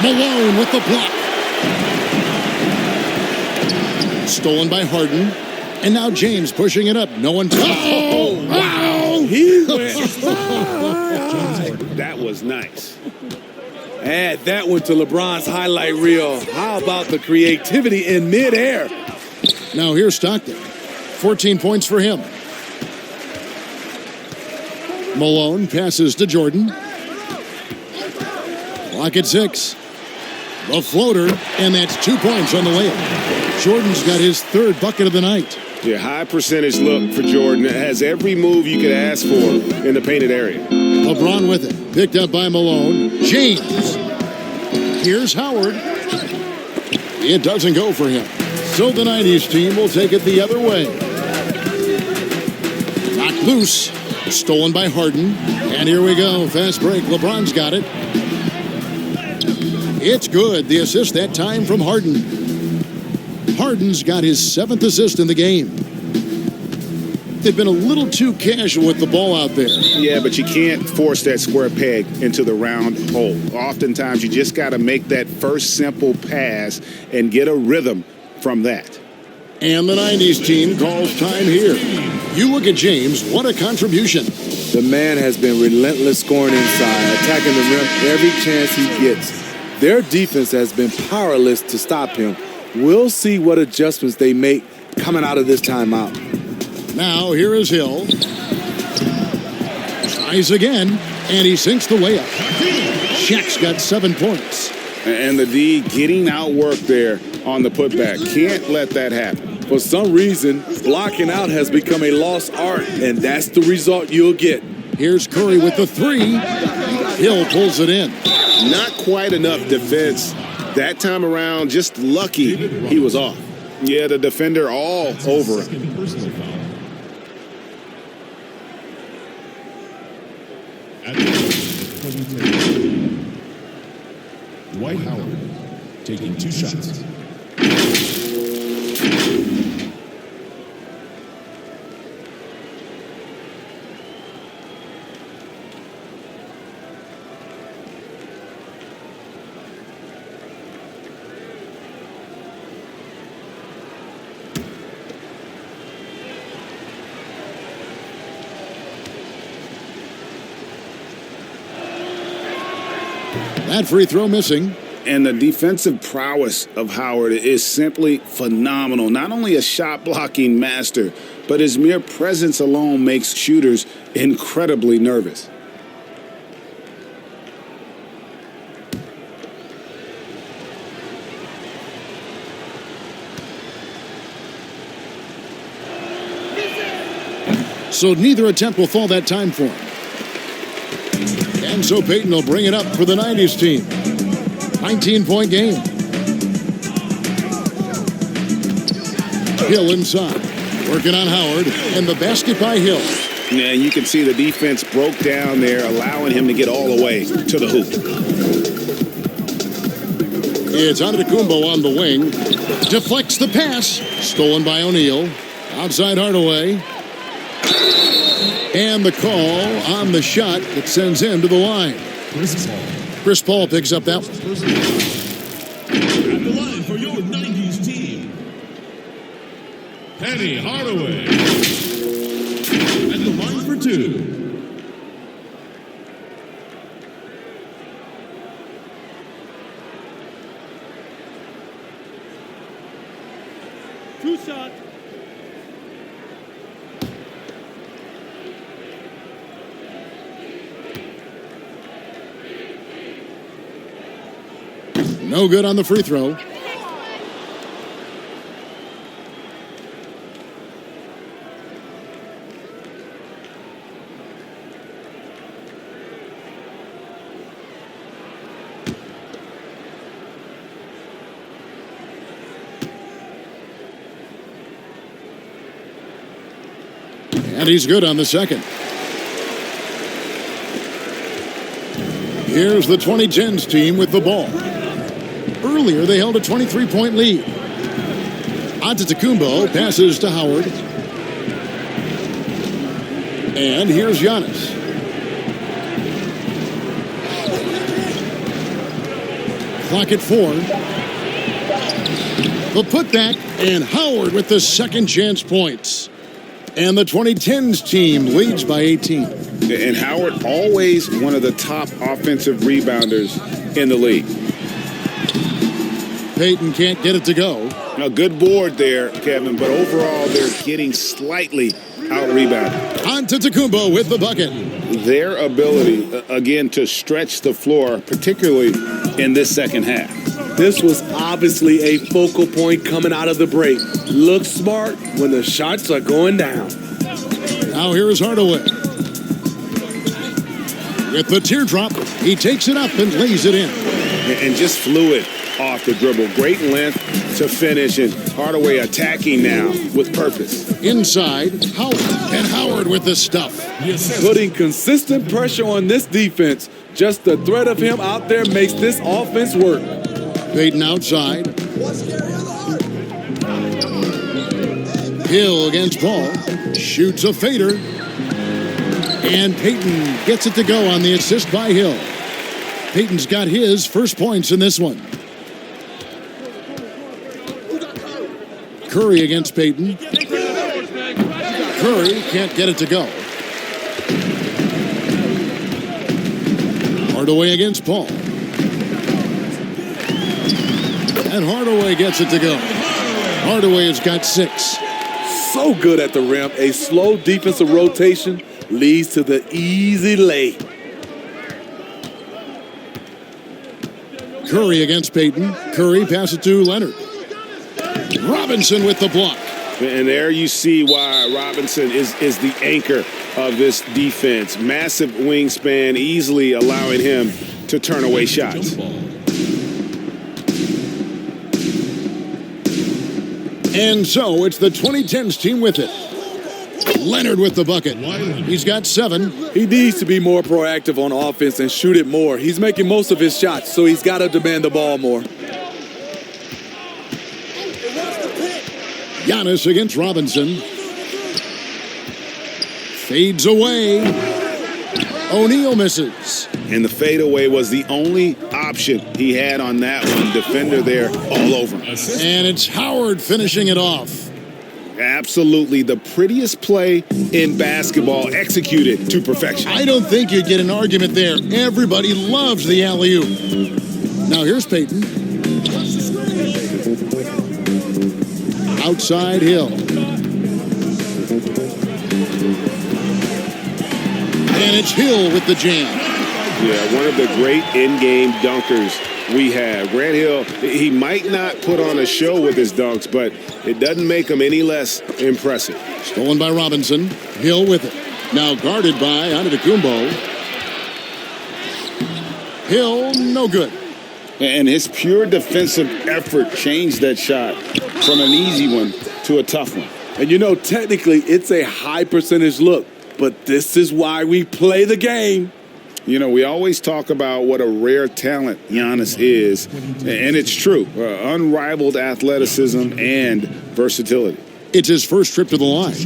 Malone with the block. Stolen by Harden. And now James pushing it up. No one. Oh, wow! He went. That was nice. Add that one to LeBron's highlight reel. How about the creativity in midair? Now here's Stockton. 14 points for him. Malone passes to Jordan. Clock at 6. The floater, and that's 2 points on the layup. Jordan's got his third bucket of the night. Yeah, high percentage look for Jordan. It has every move you could ask for in the painted area. LeBron with it. Picked up by Malone. James. Here's Howard. It doesn't go for him. So the 90s team will take it the other way. Knocked loose. Stolen by Harden. And here we go. Fast break. LeBron's got it. It's good. The assist that time from Harden. Harden's got his 7th assist in the game. They've been a little too casual with the ball out there. Yeah, but you can't force that square peg into the round hole. Oftentimes, you just got to make that first simple pass and get a rhythm from that. And the 90s team calls time here. You look at James, what a contribution. The man has been relentless scoring inside, attacking the rim every chance he gets. Their defense has been powerless to stop him. We'll see what adjustments they make coming out of this timeout. Now here is Hill. Tries again, and he sinks the layup. Shaq's got 7 points. And the D getting outworked there on the putback. Can't let that happen. For some reason, blocking out has become a lost art, and that's the result you'll get. Here's Curry with the 3. Hill pulls it in. Not quite enough defense. That time around, just lucky he was off. Yeah, the defender all over him. personal foul. At the 2010's, Dwight Howard taking 2 shots. That free throw missing. And the defensive prowess of Howard is simply phenomenal. Not only a shot blocking master, but his mere presence alone makes shooters incredibly nervous. So neither attempt will fall that time for him. And so Payton will bring it up for the 90s team. 19-point game. Hill inside. Working on Howard. And the basket by Hill. Yeah, and you can see the defense broke down there, allowing him to get all the way to the hoop. It's Antetokounmpo on the wing. Deflects the pass. Stolen by O'Neal. Outside Hardaway. And the call on the shot that sends him to the line. Chris Paul picks up that one. At the line for your 90s team, Penny Hardaway. At the line for two. Two shot. No good on the free throw. And he's good on the second. Here's the 2010's team with the ball. Earlier, they held a 23-point lead. Antetokounmpo passes to Howard. And here's Giannis. Clock at 4. The putback, and Howard with the second chance points. And the 2010's team leads by 18. And Howard always one of the top offensive rebounders in the league. Payton can't get it to go. A good board there, Kevin, but overall they're getting slightly out-rebounded. Antetokounmpo with the bucket. Their ability, again, to stretch the floor, particularly in this second half. This was obviously a focal point coming out of the break. Look smart when the shots are going down. Now here is Hardaway. With the teardrop, he takes it up and lays it in. And just fluid off the dribble. Great length to finish, and Hardaway attacking now with purpose. Inside, Howard. And Howard with the stuff. Putting consistent pressure on this defense. Just the threat of him out there makes this offense work. Payton outside. Hill against Paul. Shoots a fader. And Payton gets it to go on the assist by Hill. Payton's got his first points in this one. Curry against Payton. Curry can't get it to go. Hardaway against Paul. And Hardaway gets it to go. Hardaway has got 6. So good at the rim. A slow defensive rotation leads to the easy lay. Curry against Payton. Curry passes to Leonard. Robinson with the block. And there you see why Robinson is the anchor of this defense. Massive wingspan, easily allowing him to turn away shots. And so it's the 2010's team with it. Leonard with the bucket. He's got 7. He needs to be more proactive on offense and shoot it more. He's making most of his shots, so he's got to demand the ball more. Giannis against Robinson. Fades away. O'Neal misses. And the fadeaway was the only option he had on that one. Defender there all over him. And it's Howard finishing it off. Absolutely the prettiest play in basketball, executed to perfection. I don't think you'd get an argument there. Everybody loves the alley-oop. Now here's Peyton. Outside Hill. And it's Hill with the jam. Yeah, one of the great in-game dunkers we have. Grant Hill, he might not put on a show with his dunks, but it doesn't make him any less impressive. Stolen by Robinson. Hill with it. Now guarded by Antetokounmpo. Hill, no good. And his pure defensive effort changed that shot from an easy one to a tough one. And you know, technically, it's a high percentage look, but this is why we play the game. You know, we always talk about what a rare talent Giannis is, and it's true. Unrivaled athleticism and versatility. It's his first trip to the line.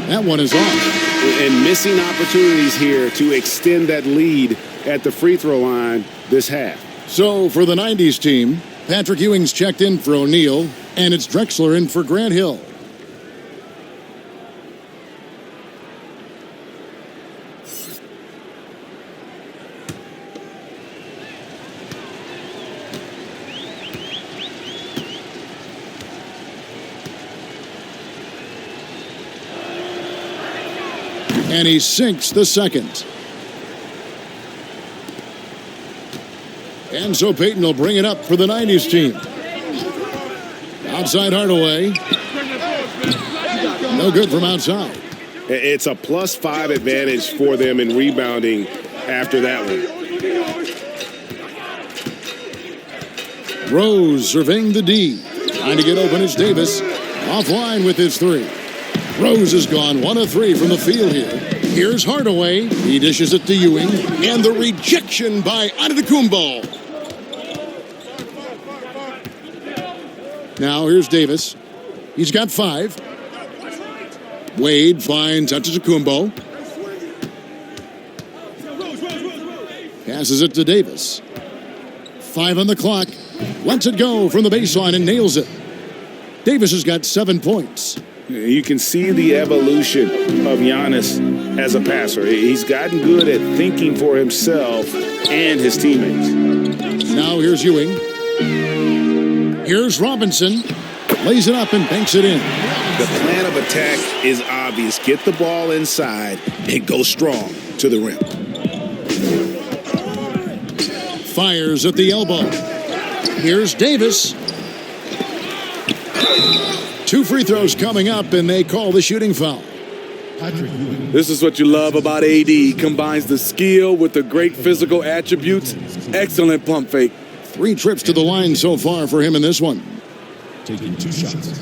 That one is off. And missing opportunities here to extend that lead at the free throw line this half. So for the 90s team, Patrick Ewing's checked in for O'Neal, and it's Drexler in for Grant Hill. And he sinks the second. And so Peyton will bring it up for the 90s team. Outside Hardaway. No good from outside. It's a +5 advantage for them in rebounding after that one. Rose surveying the D. Trying to get open is Davis. Offline with his three. Rose is gone 1 of 3 from the field here. Here's Hardaway. He dishes it to Ewing. And the rejection by Antetokounmpo. Now here's Davis. He's got 5. Wade finds Antetokounmpo. Passes it to Davis. 5 on the clock. Lets it go from the baseline and nails it. Davis has got 7 points. You can see the evolution of Giannis as a passer. He's gotten good at thinking for himself and his teammates. Now here's Ewing. Here's Robinson. Lays it up and banks it in. The plan of attack is obvious. Get the ball inside and go strong to the rim. Fires at the elbow. Here's Davis. 2 free throws coming up, and they call the shooting foul. This is what you love about AD. He combines the skill with the great physical attributes. Excellent pump fake. 3 trips to the line so far for him in this one. Taking 2 shots.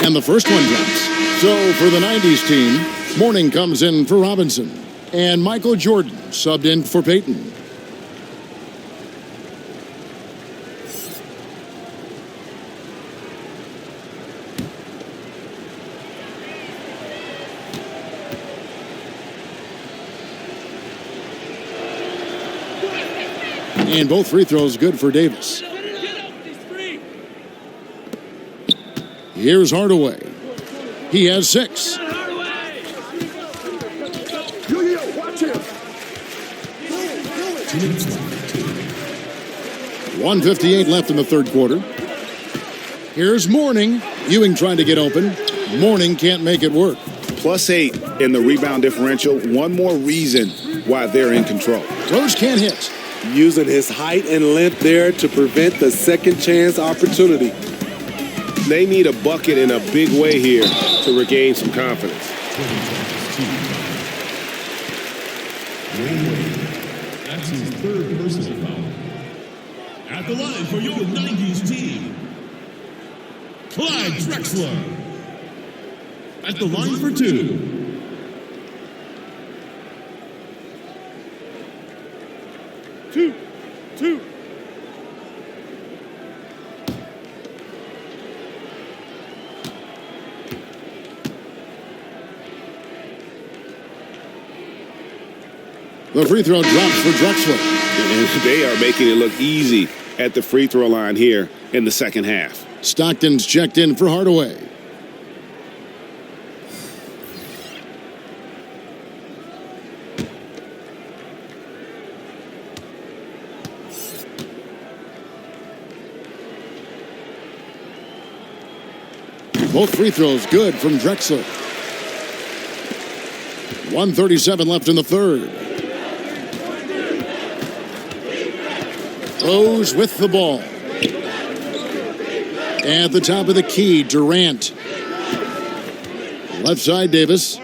And the first one drops. So for the 90s team, Mourning comes in for Robinson. And Michael Jordan subbed in for Peyton. And both free throws good for Davis. Here's Hardaway. He has 6. 1:58 left in the third quarter. Here's Mourning. Ewing trying to get open. Mourning can't make it work. +8 in the rebound differential. One more reason why they're in control. Rose can't hit. Using his height and length there to prevent the second chance opportunity. They need a bucket in a big way here to regain some confidence. That's his 3rd personal foul. At the line for your 90s team, Clyde Drexler. At the line for 2. Two. The free throw drops for Drexler. And they are making it look easy at the free throw line here in the second half. Stockton's checked in for Hardaway. Both free throws good from Drexler. 1:37 left in the third. Rose with the ball. At the top of the key, Durant. Left side, Davis.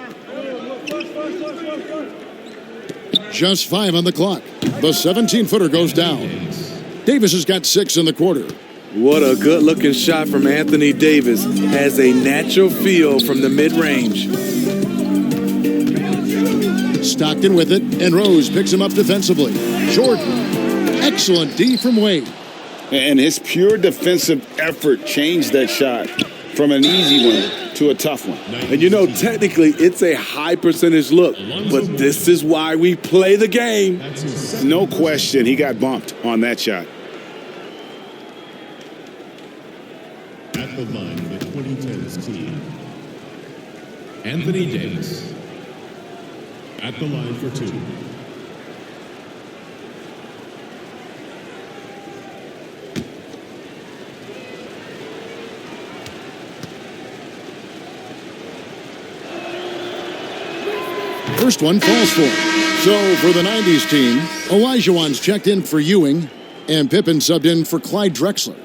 Just 5 on the clock. The 17-footer goes down. Davis has got 6 in the quarter. What a good-looking shot from Anthony Davis. Has a natural feel from the mid-range. Stockton with it, and Rose picks him up defensively. Jordan. Excellent D from Wade. And his pure defensive effort changed that shot from an easy one to a tough one. And you know, technically, it's a high percentage look, but this is why we play the game. No question, he got bumped on that shot. At the line, the 2010's team, Anthony Davis. At the line for 2. First one falls for him. So for the 90s team, Olajuwon's checked in for Ewing, and Pippen subbed in for Clyde Drexler.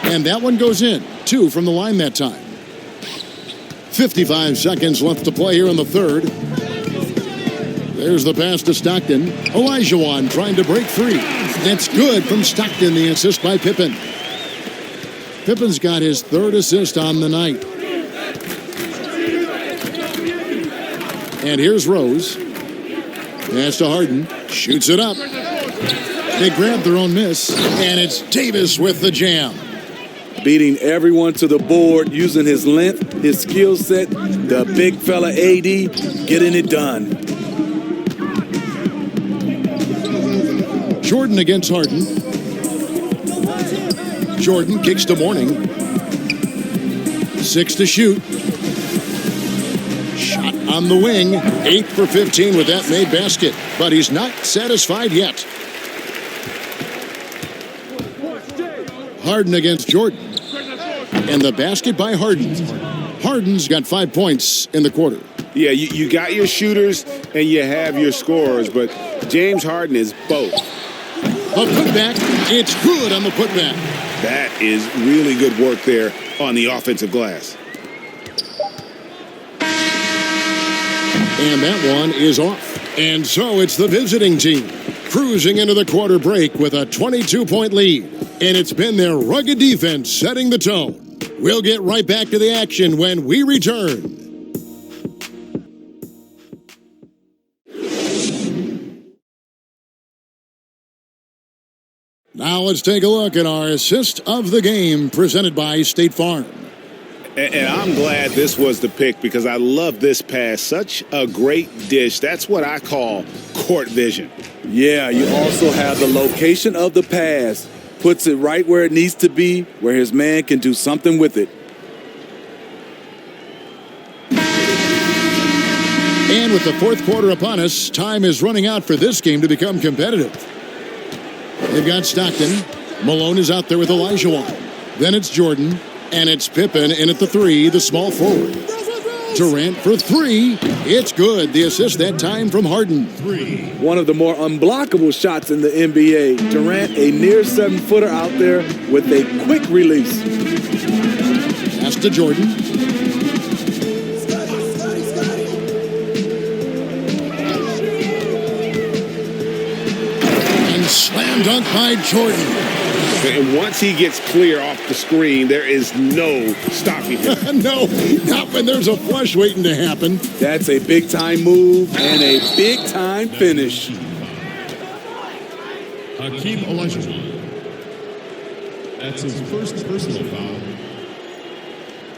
And that one goes in. 2 from the line that time. 55 seconds left to play here in the third. There's the pass to Stockton. Olajuwon trying to break free. That's good from Stockton, the assist by Pippen. Pippen's got his 3rd assist on the night. And here's Rose. Pass to Harden. Shoots it up. They grab their own miss. And it's Davis with the jam. Beating everyone to the board, using his length, his skill set, the big fella AD, getting it done. Jordan against Harden. Jordan kicks to Mourning. 6 to shoot. Shot on the wing. 8 for 15 with that made basket. But he's not satisfied yet. Harden against Jordan. And the basket by Harden. Harden's got 5 points in the quarter. Yeah, you got your shooters and you have your scorers, but James Harden is both. A putback. It's good on the putback. That is really good work there on the offensive glass. And that one is off. And so it's the visiting team cruising into the quarter break with a 22-point lead. And it's been their rugged defense setting the tone. We'll get right back to the action when we return. Now let's take a look at our assist of the game presented by State Farm. And I'm glad this was the pick because I love this pass. Such a great dish. That's what I call court vision. Yeah, you also have the location of the pass. Puts it right where it needs to be, where his man can do something with it. And with the fourth quarter upon us, time is running out for this game to become competitive. They've got Stockton. Malone is out there with Olajuwon. Then it's Jordan. And it's Pippen in at the 3, the small forward. Durant for three. It's good. The assist that time from Harden. One of the more unblockable shots in the NBA. Durant, a near 7-footer out there with a quick release. Pass to Jordan. And slam dunk by Jordan. And once he gets clear off the screen, there is no stopping him. No, not when there's a flush waiting to happen. That's a big-time move and a big-time finish. Hakeem Olajuwon. That's his first personal foul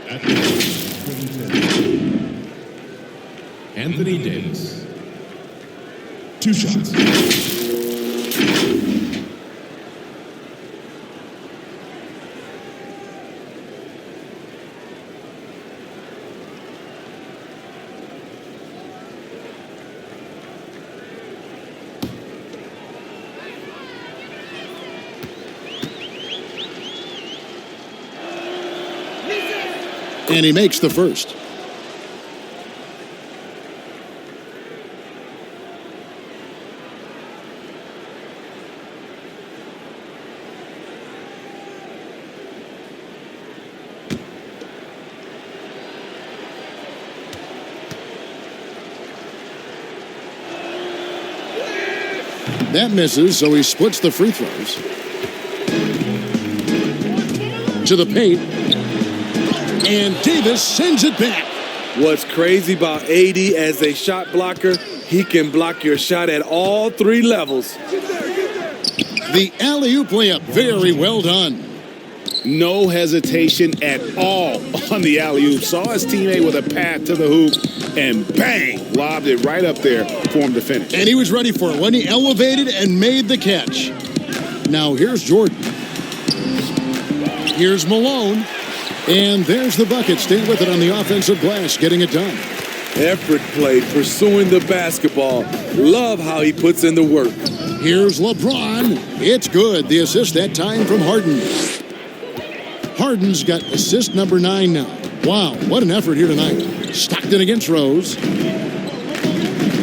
at the 2010. Anthony Davis. 2 shots. And he makes the first. That misses, so he splits the free throws. To the paint. And Davis sends it back. What's crazy about AD as a shot blocker, he can block your shot at all 3 levels. The alley-oop layup, very well done. No hesitation at all on the alley-oop. Saw his teammate with a path to the hoop, and bang, lobbed it right up there for him to finish. And he was ready for it when he elevated and made the catch. Now here's Jordan. Here's Malone. And there's the bucket. Stay with it on the offensive glass, getting it done. Effort play, pursuing the basketball. Love how he puts in the work. Here's LeBron. It's good. The assist that time from Harden. Harden's got assist number 9 now. Wow, what an effort here tonight. Stockton against Rose.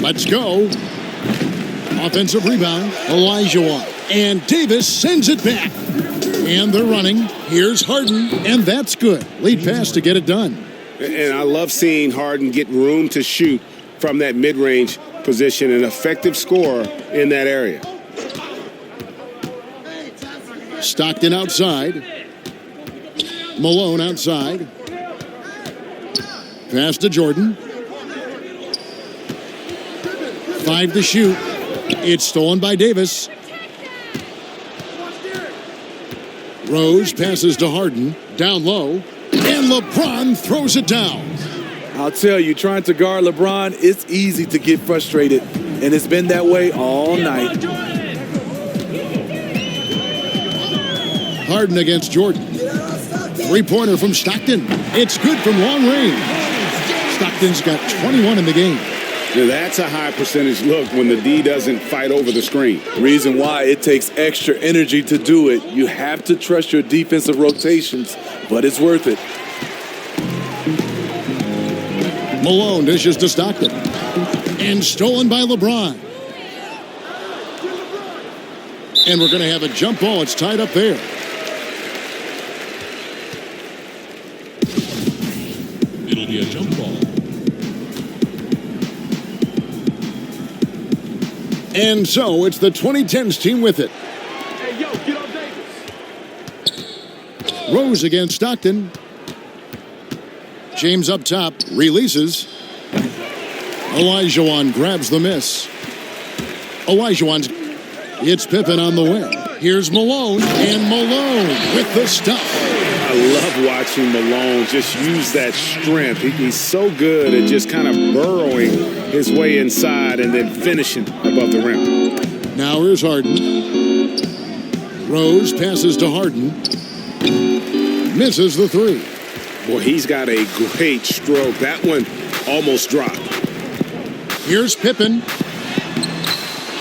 Let's go. Offensive rebound, Olajuwon. And Davis sends it back. And they're running. Here's Harden, and that's good. Lead pass to get it done. And I love seeing Harden get room to shoot from that mid-range position, an effective scorer in that area. Stockton outside. Malone outside. Pass to Jordan. 5 to shoot. It's stolen by Davis. Rose passes to Harden, down low, and LeBron throws it down. I'll tell you, trying to guard LeBron, it's easy to get frustrated, and it's been that way all night. Harden against Jordan. 3-pointer from Stockton. It's good from long range. Stockton's got 21 in the game. Now that's a high percentage look when the D doesn't fight over the screen. Reason why it takes extra energy to do it. You have to trust your defensive rotations, but it's worth it. Malone dishes to Stockton. And stolen by LeBron. And we're going to have a jump ball. It's tied up there. It'll be a jump ball. And so it's the 2010's team with it. Hey, yo, get on Davis. Rose against Stockton. James up top, releases. Olajuwon grabs the miss. Olajuwon's. It's Pippen on the wing. Here's Malone, and Malone with the stuff. I love watching Malone just use that strength. He's so good at just kind of burrowing his way inside and then finishing above the rim. Now here's Harden. Rose passes to Harden. Misses the 3. Boy, he's got a great stroke. That one almost dropped. Here's Pippen.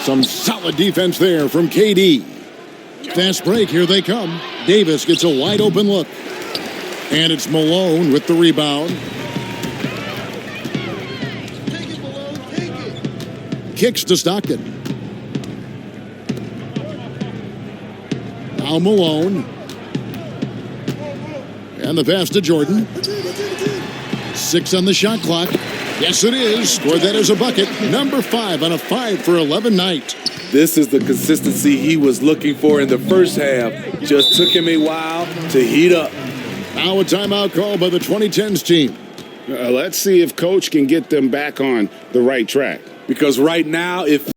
Some solid defense there from KD. Fast break, here they come. Davis gets a wide open look. And it's Malone with the rebound. Kicks to Stockton. Now Malone. And the pass to Jordan. 6 on the shot clock. Yes, it is. Scored that as a bucket. Number 5 on a 5 for 11 night. This is the consistency he was looking for in the first half. Just took him a while to heat up. Now a timeout call by the 2010's team. Let's see if Coach can get them back on the right track. Because right now, if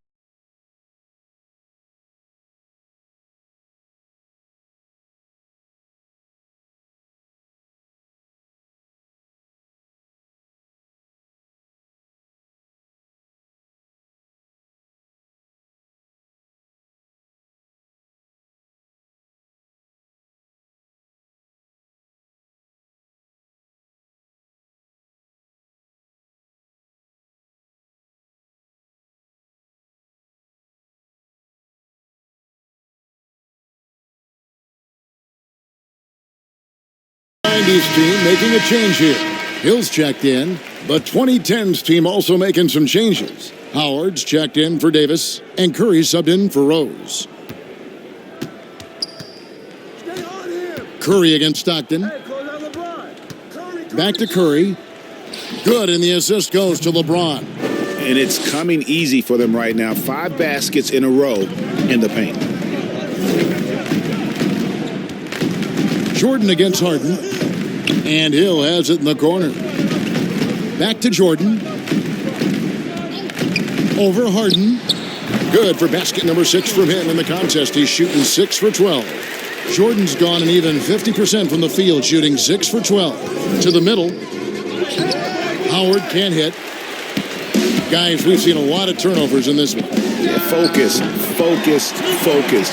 team making a change here. Hill's checked in, but 2010's team also making some changes. Howard's checked in for Davis, and Curry subbed in for Rose. Curry against Stockton. Back to Curry. Good, and the assist goes to LeBron. And it's coming easy for them right now. 5 baskets in a row in the paint. Jordan against Harden. And Hill has it in the corner. Back to Jordan. Over Harden. Good for basket number 6 from him in the contest. He's shooting 6 for 12. Jordan's gone an even 50% from the field, shooting 6 for 12. To the middle. Howard can't hit. Guys, we've seen a lot of turnovers in this one. Yeah, focus.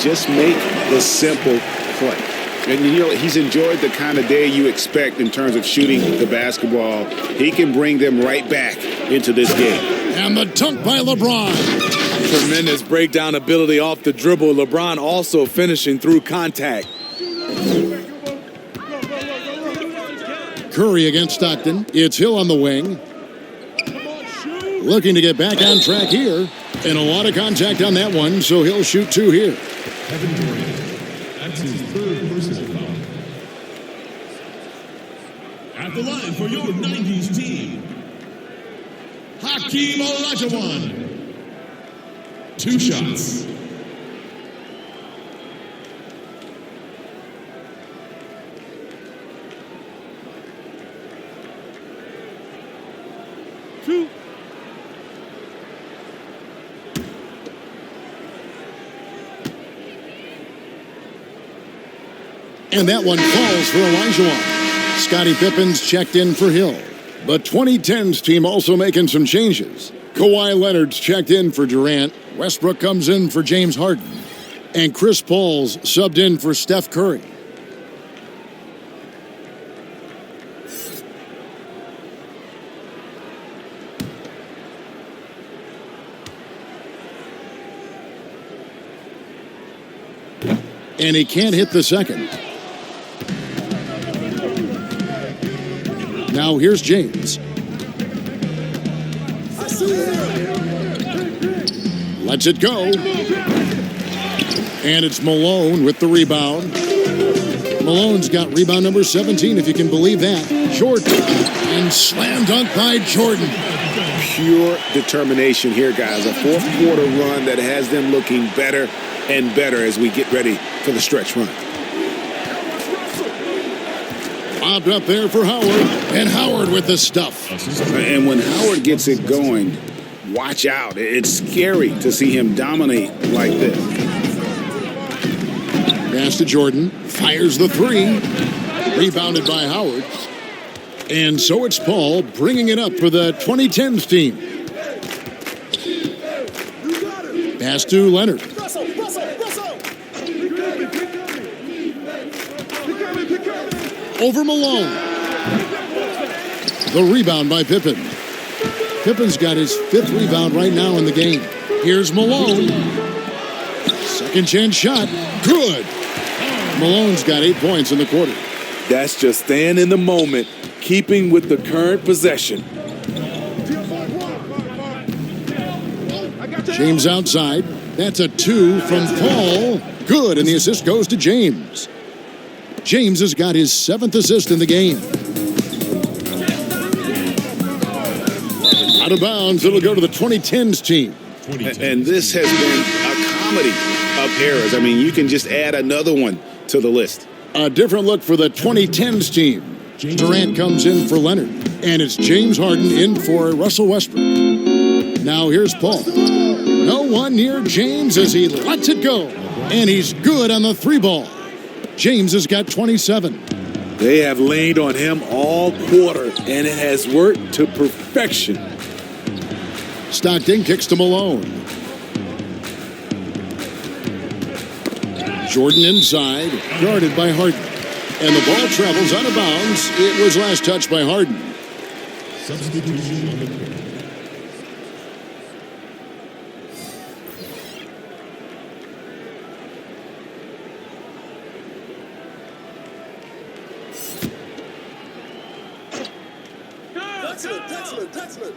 Just make the simple play. And, you know, he's enjoyed the kind of day you expect in terms of shooting the basketball. He can bring them right back into this game. And the dunk by LeBron. Tremendous breakdown ability off the dribble. LeBron also finishing through contact. Curry against Stockton. It's Hill on the wing. Looking to get back on track here. And a lot of contact on that one, so he'll shoot 2 here. Kevin Durant. That's his 3rd personal foul. At the line for your 90s team, Hakeem Olajuwon. 2 shots. And that one falls for Olajuwon. Scottie Pippen's checked in for Hill. But 2010's team also making some changes. Kawhi Leonard's checked in for Durant. Westbrook comes in for James Harden. And Chris Paul's subbed in for Steph Curry. And he can't hit the second. Now here's James. Lets it go. And it's Malone with the rebound. Malone's got rebound number 17, if you can believe that. Jordan. And slam dunk by Jordan. Pure determination here, guys. A 4th quarter run that has them looking better and better as we get ready for the stretch run. Bobbed up there for Howard, and Howard with the stuff. And when Howard gets it going, watch out. It's scary to see him dominate like this. Pass to Jordan, fires the 3, rebounded by Howard. And so it's Paul bringing it up for the 2010's team. Pass to Leonard. Over Malone. The rebound by Pippen. Pippen's got his 5th rebound right now in the game. Here's Malone. Second chance shot. Good. Malone's got 8 points in the quarter. That's just staying in the moment, keeping with the current possession. James outside. That's a 2 from Paul. Good, and the assist goes to James. James has got his 7th assist in the game. Out of bounds, it'll go to the 2010's team. And this has been a comedy of errors. I mean, you can just add another one to the list. A different look for the 2010's team. Durant comes in for Leonard, and it's James Harden in for Russell Westbrook. Now here's Paul. No one near James as he lets it go, and he's good on the 3 ball. James has got 27. They have leaned on him all quarter, and it has worked to perfection. Stockton kicks to Malone. Jordan inside, guarded by Harden. And the ball travels out of bounds. It was last touched by Harden. Substitution on the court. Excellent.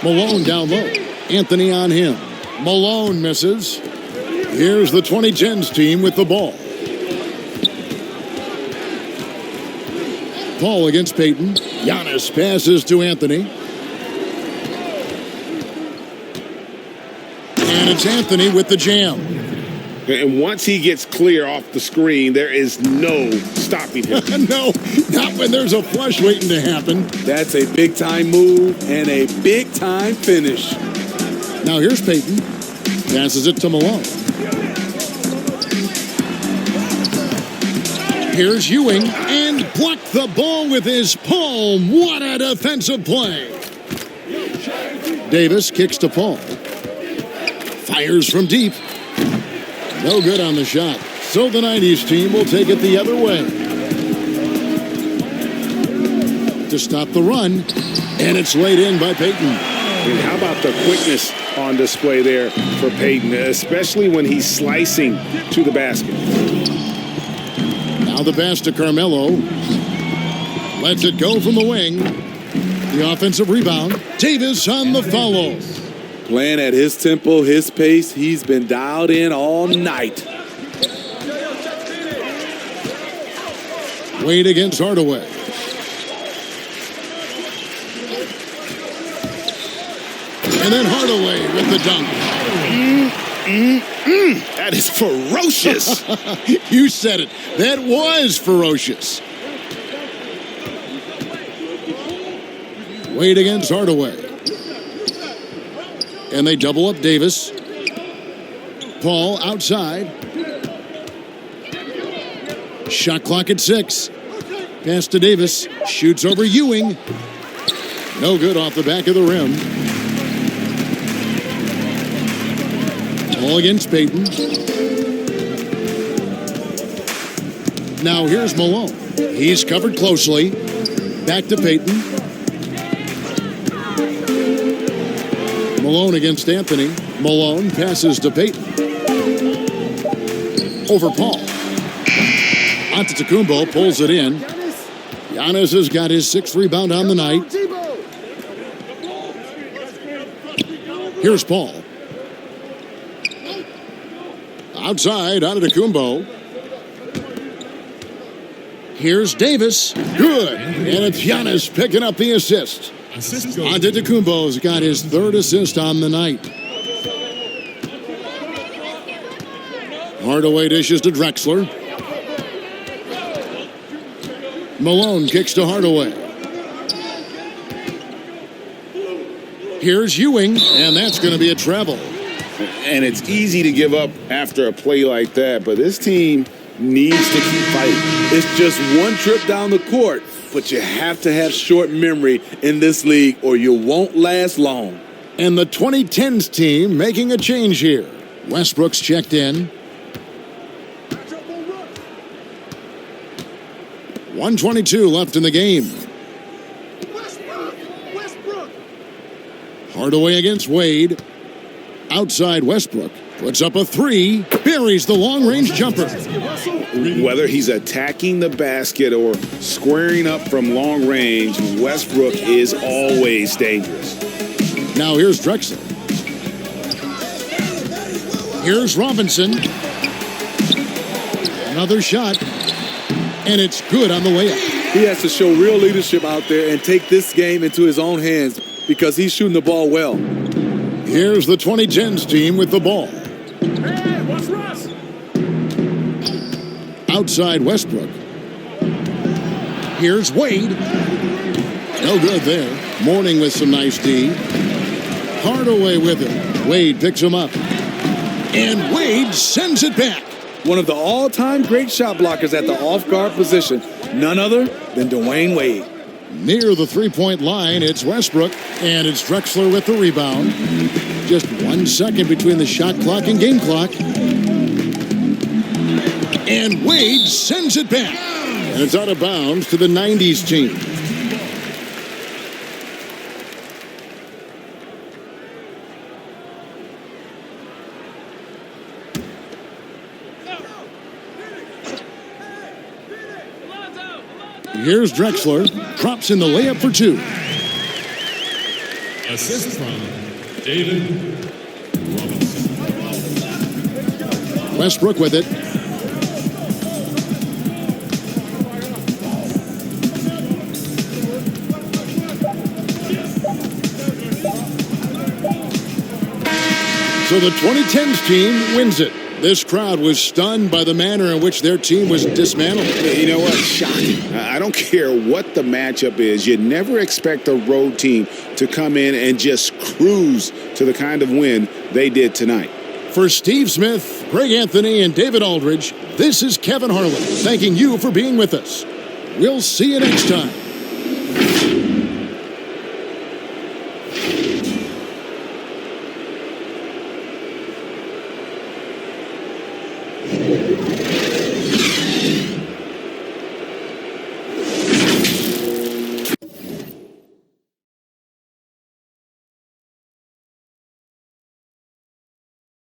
Malone down low. Anthony on him. Malone misses. Here's the 2010's team with the ball. Paul against Peyton. Giannis passes to Anthony. And it's Anthony with the jam. And once he gets clear off the screen, there is no stopping him. No, not when there's a flush waiting to happen. That's a big-time move and a big-time finish. Now here's Peyton. Passes it to Malone. Here's Ewing and blocked the ball with his palm. What a defensive play. Davis kicks to Paul. Fires from deep. No good on the shot. So the 90s team will take it the other way. To stop the run. And it's laid in by Peyton. And how about the quickness on display there for Peyton, especially when he's slicing to the basket. Now the pass to Carmelo. Lets it go from the wing. The offensive rebound. Davis on the follow. Playing at his tempo, his pace. He's been dialed in all night. Wade against Hardaway. And then Hardaway with the dunk. That is ferocious. You said it. That was ferocious. Wade against Hardaway. And they double up Davis. Paul outside. Shot clock at 6. Pass to Davis. Shoots over Ewing. No good off the back of the rim. Paul against Peyton. Now here's Malone. He's covered closely. Back to Peyton. Malone against Anthony. Malone passes to Peyton. Over Paul. Antetokounmpo pulls it in. Giannis has got his 6th rebound on the night. Here's Paul. Outside, Antetokounmpo. Here's Davis. Good. And it's Giannis picking up the assist. Antetokounmpo's got his 3rd assist on the night. Hardaway dishes to Drexler. Malone kicks to Hardaway. Here's Ewing, and that's going to be a travel. And it's easy to give up after a play like that, but this team needs to keep fighting. It's just one trip down the court, but you have to have short memory in this league or you won't last long. And the 2010's team making a change here. Westbrook's checked in. 1:22 left in the game. Hardaway against Wade. Outside Westbrook. Puts up a 3. Buries the long-range jumper. Whether he's attacking the basket or squaring up from long range, Westbrook is always dangerous. Now here's Drexler. Here's Robinson. Another shot. And it's good on the way up. He has to show real leadership out there and take this game into his own hands because he's shooting the ball well. Here's the 2010's team with the ball. Hey, what's Russ? Outside Westbrook. Here's Wade. No good there. Mourning with some nice D. Hardaway with it. Wade picks him up. And Wade sends it back. One of the all-time great shot blockers at the off-guard position. None other than Dwayne Wade. Near the three-point line, it's Westbrook. And it's Drexler with the rebound. Just 1 second between the shot clock and game clock. And Wade sends it back. And it's out of bounds to the 90s team. Here's Drexler. Drops in the layup for two. Assist from David Robinson. Westbrook with it. So the 2010's team wins it. This crowd was stunned by the manner in which their team was dismantled. You know what? Shocking. I don't care what the matchup is. You never expect a road team to come in and just cruise to the kind of win they did tonight. For Steve Smith, Greg Anthony, and David Aldridge, this is Kevin Harlan thanking you for being with us. We'll see you next time.